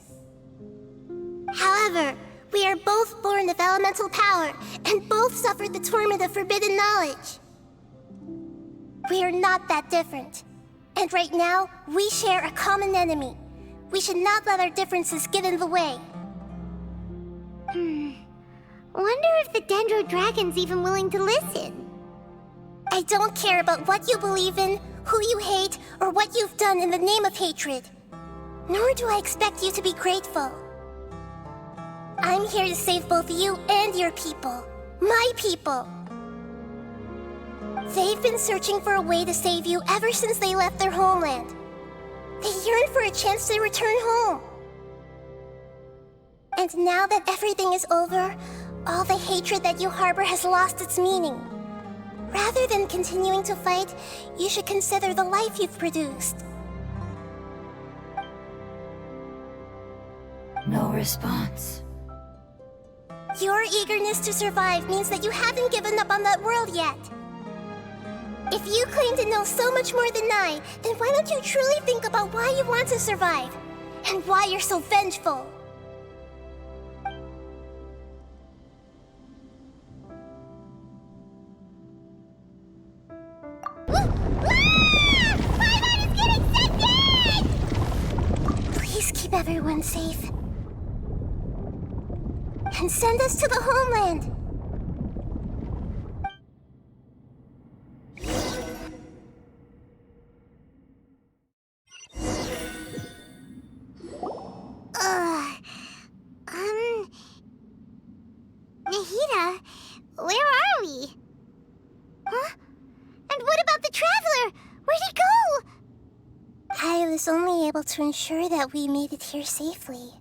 However, we are both born of elemental power, and both suffered the torment of forbidden knowledge. We are not that different. And right now, we share a common enemy. We should not let our differences get in the way. Wonder if the Dendro Dragon's even willing to listen. I don't care about what you believe in, who you hate, or what you've done in the name of hatred. Nor do I expect you to be grateful. I'm here to save both you and your people. My people. They've been searching for a way to save you ever since they left their homeland. They yearn for a chance to return home. And now that everything is over, all the hatred that you harbor has lost its meaning. Rather than continuing to fight, you should consider the life you've produced. No response. Your eagerness to survive means that you haven't given up on that world yet. If you claim to know so much more than I, then why don't you truly think about why you want to survive? And why you're so vengeful? Please keep everyone safe. And send us to the homeland. Nahida, where are we? Huh? And what about the Traveler? Where'd he go? I was only able to ensure that we made it here safely.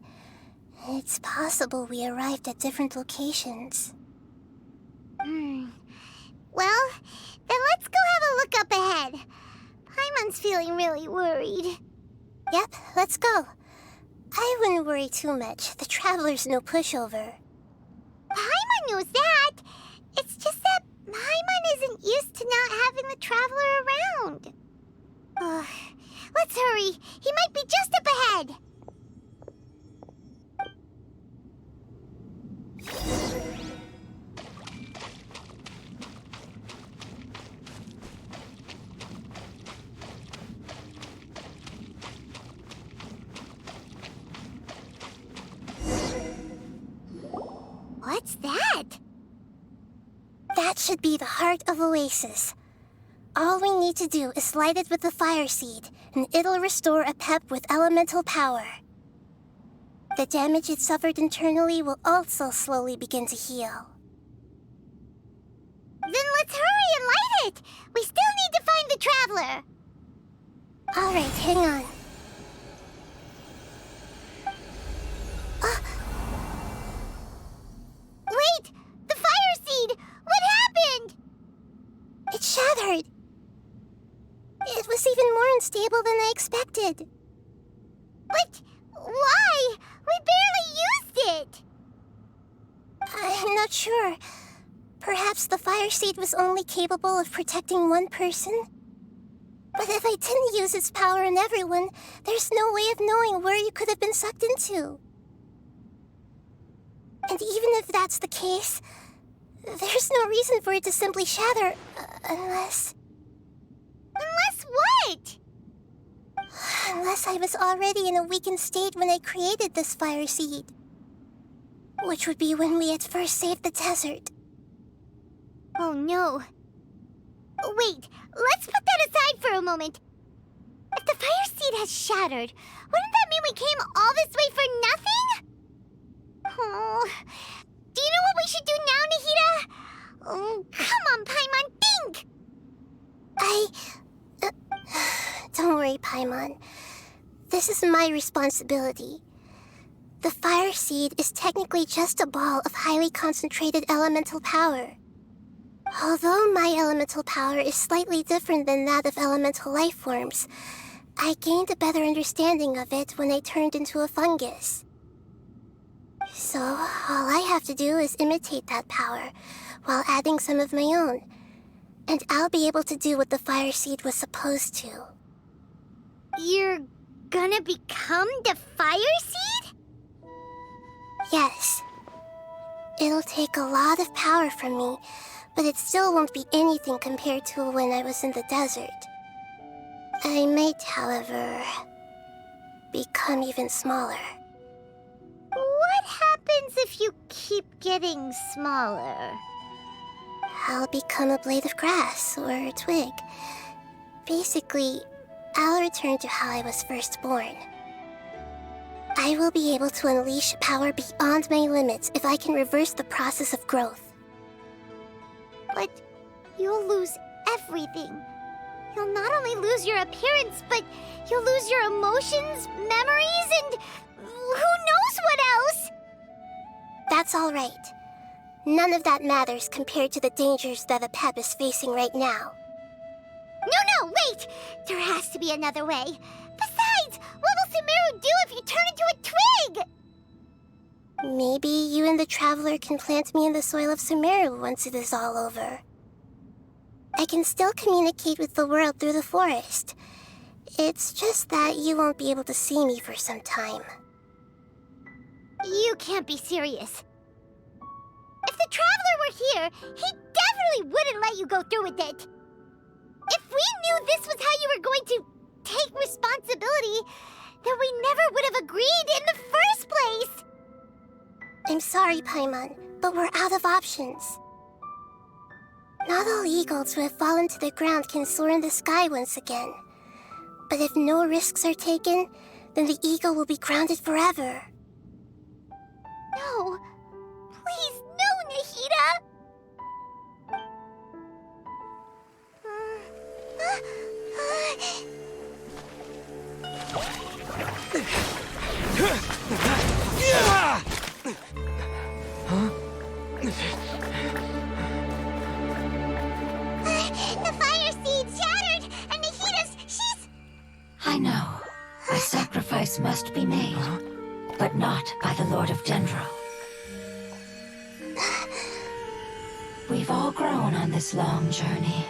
It's possible we arrived at different locations. Well, then let's go have a look up ahead. Paimon's feeling really worried. Yep, let's go. I wouldn't worry too much. The Traveler's no pushover. Paimon knows that. It's just that Paimon isn't used to not having the Traveler around. Let's hurry. He might be just up ahead. What's that? That should be the heart of Oasis. All we need to do is light it with the fire seed, and it'll restore Apep with elemental power. The damage it suffered internally will also slowly begin to heal. Then let's hurry and light it! We still need to find the Traveler! Alright, hang on. Wait! The fire seed! What happened? It shattered. It was even more unstable than I expected. But why? We barely used it! I'm not sure. Perhaps the fire seed was only capable of protecting one person? But if I didn't use its power on everyone, there's no way of knowing where you could have been sucked into. And even if that's the case, there's no reason for it to simply shatter, unless... Unless what? Unless I was already in a weakened state when I created this fire seed. Which would be when we had first saved the desert. Oh no. Wait, let's put that aside for a moment. If the fire seed has shattered, wouldn't that mean we came all this way for nothing? Oh, do you know what we should do now, Nahida? Oh, come on, Paimon, think! Don't worry, Paimon. This is my responsibility. The fire seed is technically just a ball of highly concentrated elemental power. Although my elemental power is slightly different than that of elemental life forms, I gained a better understanding of it when I turned into a fungus. So, all I have to do is imitate that power, while adding some of my own. And I'll be able to do what the fire seed was supposed to. You're gonna become the fire seed? Yes. It'll take a lot of power from me, but it still won't be anything compared to when I was in the desert. I might, however, become even smaller. What happens if if you keep getting smaller? I'll become a blade of grass or a twig. Basically, I'll return to how I was first born. I will be able to unleash power beyond my limits if I can reverse the process of growth. But you'll lose everything. You'll not only lose your appearance, but you'll lose your emotions, memories, and who knows what else? That's all right. None of that matters compared to the dangers that Apep is facing right now. No, wait! There has to be another way. Besides, what will Sumeru do if you turn into a twig? Maybe you and the Traveler can plant me in the soil of Sumeru once it is all over. I can still communicate with the world through the forest. It's just that you won't be able to see me for some time. You can't be serious. If the Traveler were here, he definitely wouldn't let you go through with it. If we knew this was how you were going to take responsibility, then we never would have agreed in the first place. I'm sorry, Paimon, but we're out of options. Not all eagles who have fallen to the ground can soar in the sky once again. But if no risks are taken, then the eagle will be grounded forever. No. Please, no, Nahida! The fire seed shattered, and she's... I know. A sacrifice must be made, but not by the Lord of Dendro. We've all grown on this long journey.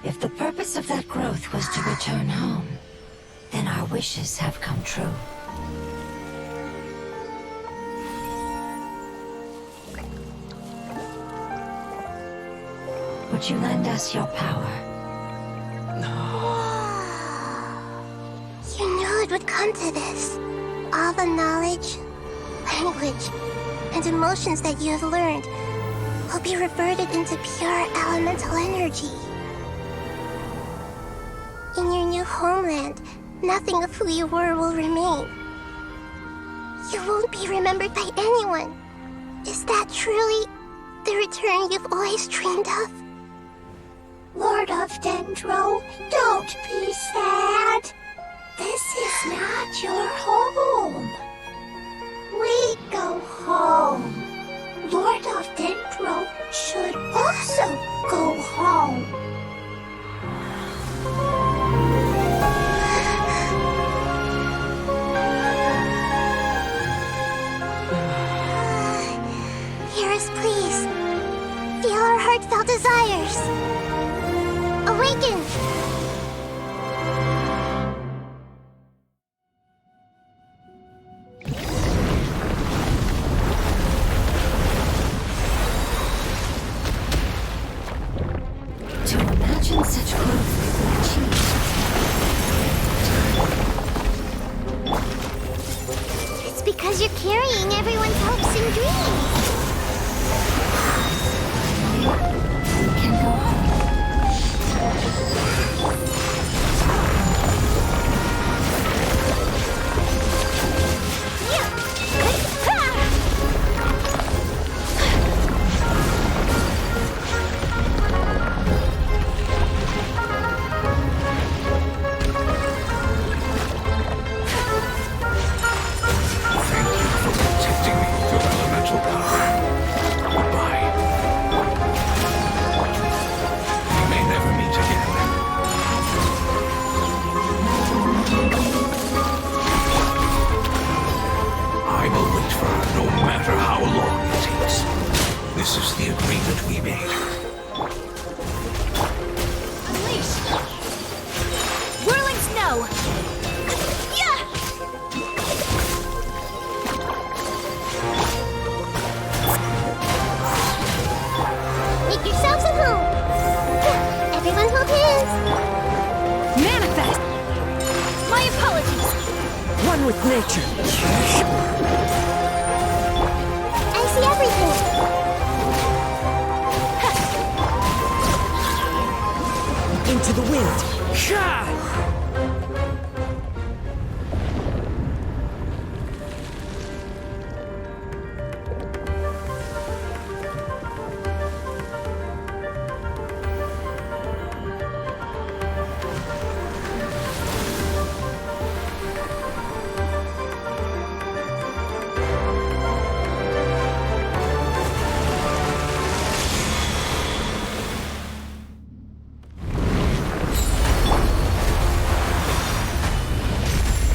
If the purpose of that growth was to return home, then our wishes have come true. Would you lend us your power? You knew it would come to this. All the knowledge, language, and emotions that you have learned will be reverted into pure elemental energy. In your new homeland, nothing of who you were will remain. You won't be remembered by anyone. Is that truly the return you've always dreamed of? Lord of Dendro, don't be sad. This is not your home. We go home. Lord of Dendro should also go home. Hear us, please. Feel our heartfelt desires. Awaken! To imagine such growth could be achieved. It's because you're carrying everyone's hopes and dreams. We can go home. Thank you for protecting me with your elemental power. One with nature. I see everything. Into the wind. Sha!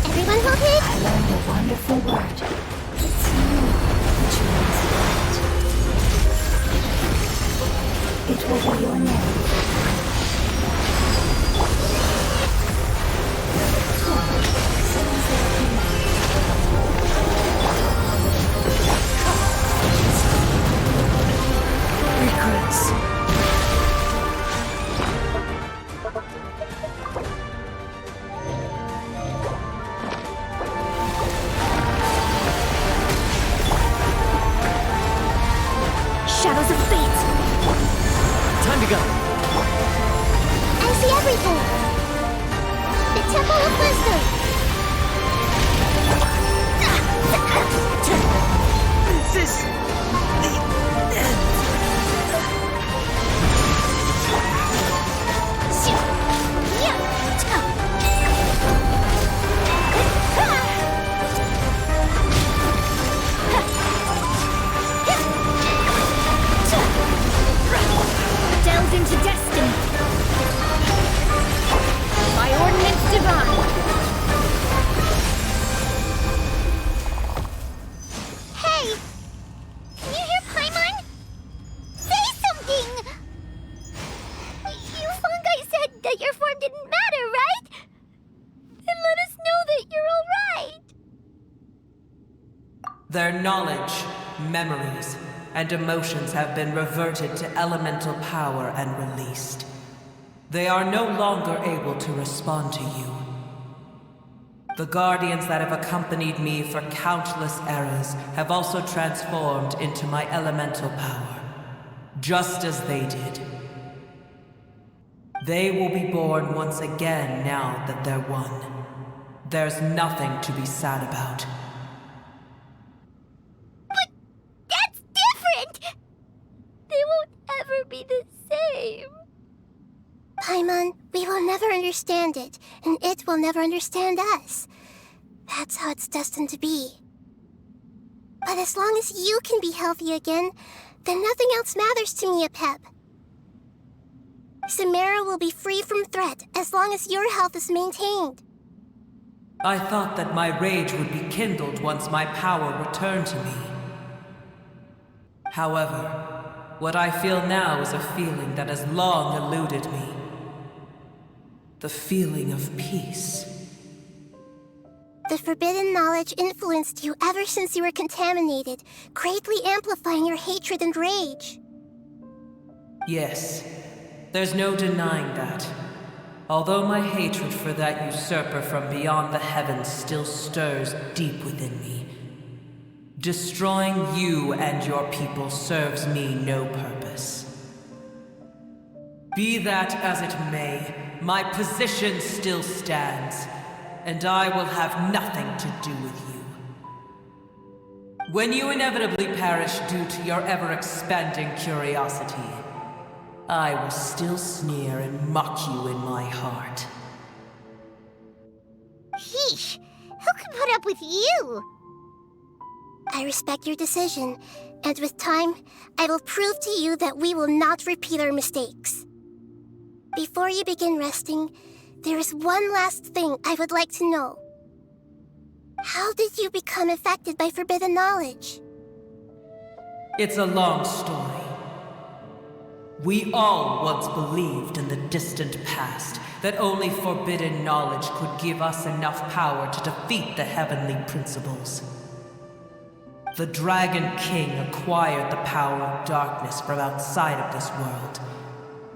Everyone hold it. I learned a wonderful word. It's you, which means light. It will be your name. Regrets. Shadows of fate! Time to go. I see everything. The Temple of Wisdom. This is the end. Delve into destiny! By ordinance divine! Hey! Can you hear Paimon? Say something! You fungi said that your form didn't matter, right? Then let us know that you're alright! Their knowledge, memories, and emotions have been reverted to elemental power and released. They are no longer able to respond to you. The guardians that have accompanied me for countless eras have also transformed into my elemental power, just as they did. They will be born once again now that they're one. There's nothing to be sad about. That's different! They won't ever be the same. Paimon, we will never understand it, and it will never understand us. That's how it's destined to be. But as long as you can be healthy again, then nothing else matters to me, Apep. Sumeru will be free from threat as long as your health is maintained. I thought that my rage would be kindled once my power returned to me. However, what I feel now is a feeling that has long eluded me. The feeling of peace. The forbidden knowledge influenced you ever since you were contaminated, greatly amplifying your hatred and rage. Yes, there's no denying that. Although my hatred for that usurper from beyond the heavens still stirs deep within me, destroying you and your people serves me no purpose. Be that as it may, my position still stands, and I will have nothing to do with you. When you inevitably perish due to your ever-expanding curiosity, I will still sneer and mock you in my heart. Yeesh! Who can put up with you? I respect your decision, and with time, I will prove to you that we will not repeat our mistakes. Before you begin resting, there is one last thing I would like to know. How did you become affected by forbidden knowledge? It's a long story. We all once believed in the distant past that only forbidden knowledge could give us enough power to defeat the heavenly principles. The Dragon King acquired the power of darkness from outside of this world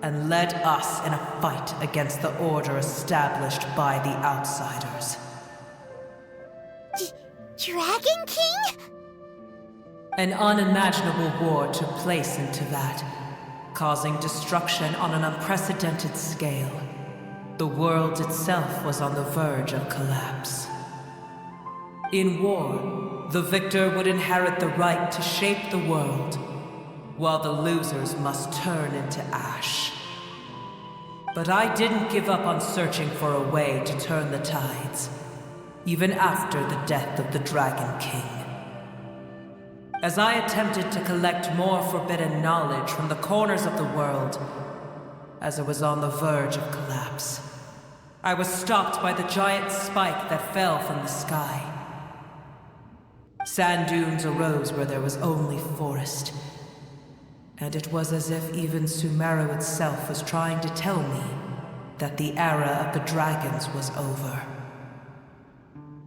and led us in a fight against the order established by the outsiders. Dragon King? An unimaginable war took place into that, causing destruction on an unprecedented scale. The world itself was on the verge of collapse. In war, the victor would inherit the right to shape the world, while the losers must turn into ash. But I didn't give up on searching for a way to turn the tides, even after the death of the Dragon King. As I attempted to collect more forbidden knowledge from the corners of the world, as it was on the verge of collapse, I was stopped by the giant spike that fell from the sky. Sand dunes arose where there was only forest, and it was as if even Sumeru itself was trying to tell me that the era of the dragons was over.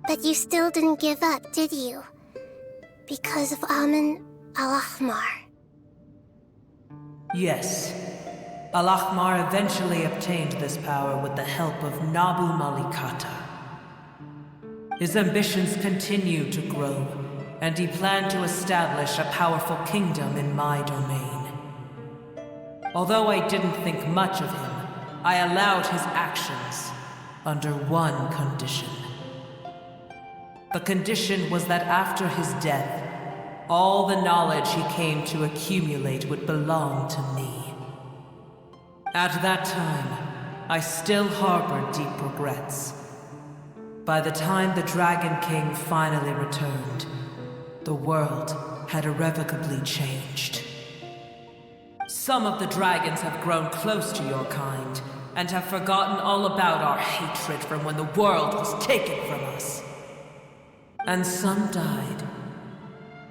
But you still didn't give up, did you? Because of Amun Al-Ahmar. Yes. Al-Ahmar eventually obtained this power with the help of Nabu Malikata. His ambitions continued to grow, and he planned to establish a powerful kingdom in my domain. Although I didn't think much of him, I allowed his actions under one condition. The condition was that after his death, all the knowledge he came to accumulate would belong to me. At that time, I still harbored deep regrets. By the time the Dragon King finally returned, the world had irrevocably changed. Some of the dragons have grown close to your kind and have forgotten all about our hatred from when the world was taken from us. And some died,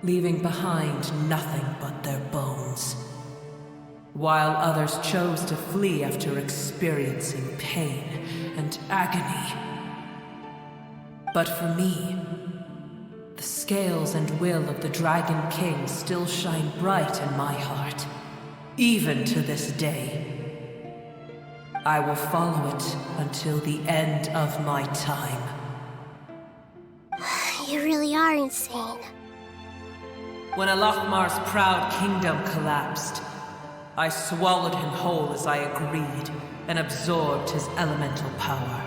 leaving behind nothing but their bones, while others chose to flee after experiencing pain and agony. But for me, the scales and will of the Dragon King still shine bright in my heart, even to this day. I will follow it until the end of my time. You really are insane. When Al-Ahmar's proud kingdom collapsed, I swallowed him whole as I agreed and absorbed his elemental power.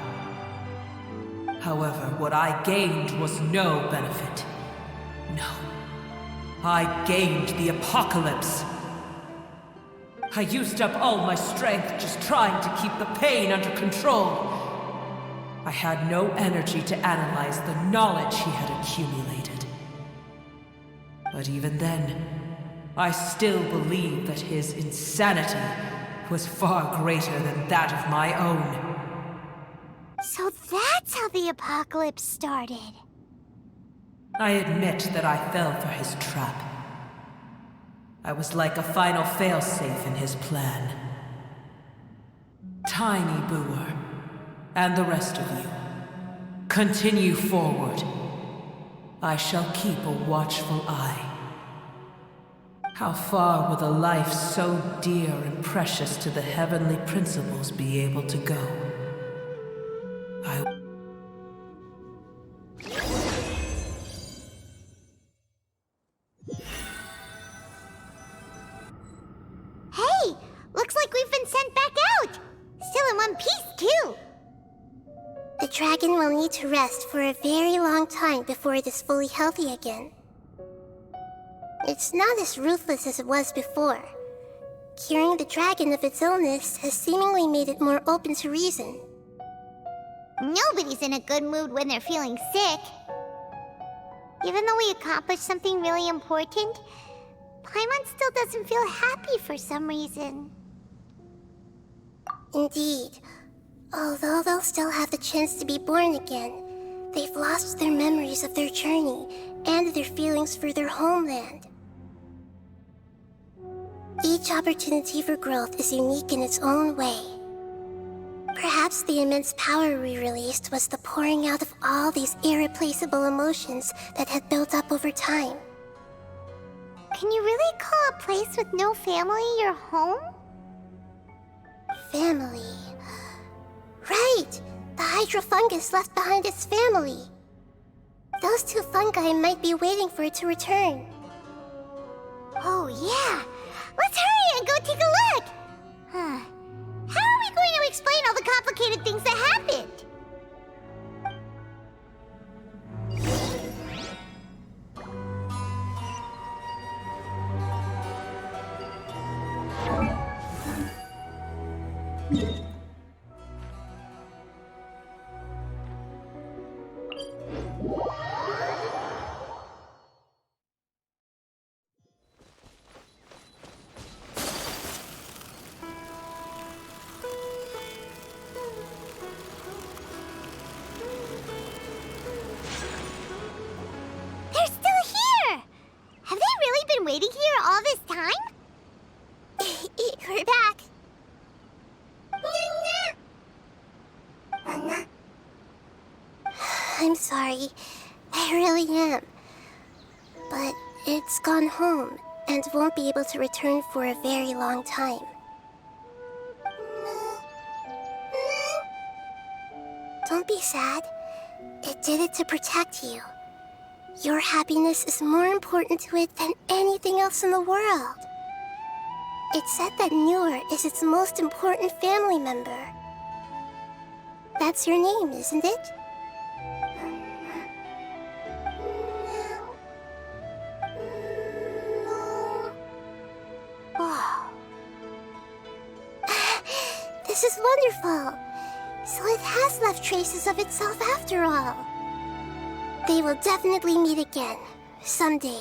However, what I gained was no benefit. No. I gained the apocalypse. I used up all my strength just trying to keep the pain under control. I had no energy to analyze the knowledge he had accumulated. But even then, I still believed that his insanity was far greater than that of my own. So that's how the apocalypse started. I admit that I fell for his trap. I was like a final failsafe in his plan. Tiny Boer, and the rest of you, continue forward. I shall keep a watchful eye. How far will a life so dear and precious to the heavenly principles be able to go? Hey! Looks like we've been sent back out! Still in one piece, too! The dragon will need to rest for a very long time before it is fully healthy again. It's not as ruthless as it was before. Curing the dragon of its illness has seemingly made it more open to reason. Nobody's in a good mood when they're feeling sick. Even though we accomplished something really important, Paimon still doesn't feel happy for some reason. Indeed. Although they'll still have the chance to be born again, they've lost their memories of their journey and their feelings for their homeland. Each opportunity for growth is unique in its own way. Perhaps the immense power we released was the pouring out of all these irreplaceable emotions that had built up over time. Can you really call a place with no family your home? Family. Right! The hydrofungus left behind its family. Those two fungi might be waiting for it to return. Oh, yeah. Let's hurry and go take a look. How are we going to explain all the complicated things that happened? They're still here! Have they really been waiting here all this time? We're back. I'm sorry. I really am. But it's gone home and won't be able to return for a very long time. Don't be sad. It did it to protect you. Your happiness is more important to it than anything else in the world. It's said that Newer is its most important family member. That's your name, isn't it? Wow. This is wonderful. So it has left traces of itself after all. They will definitely meet again, someday.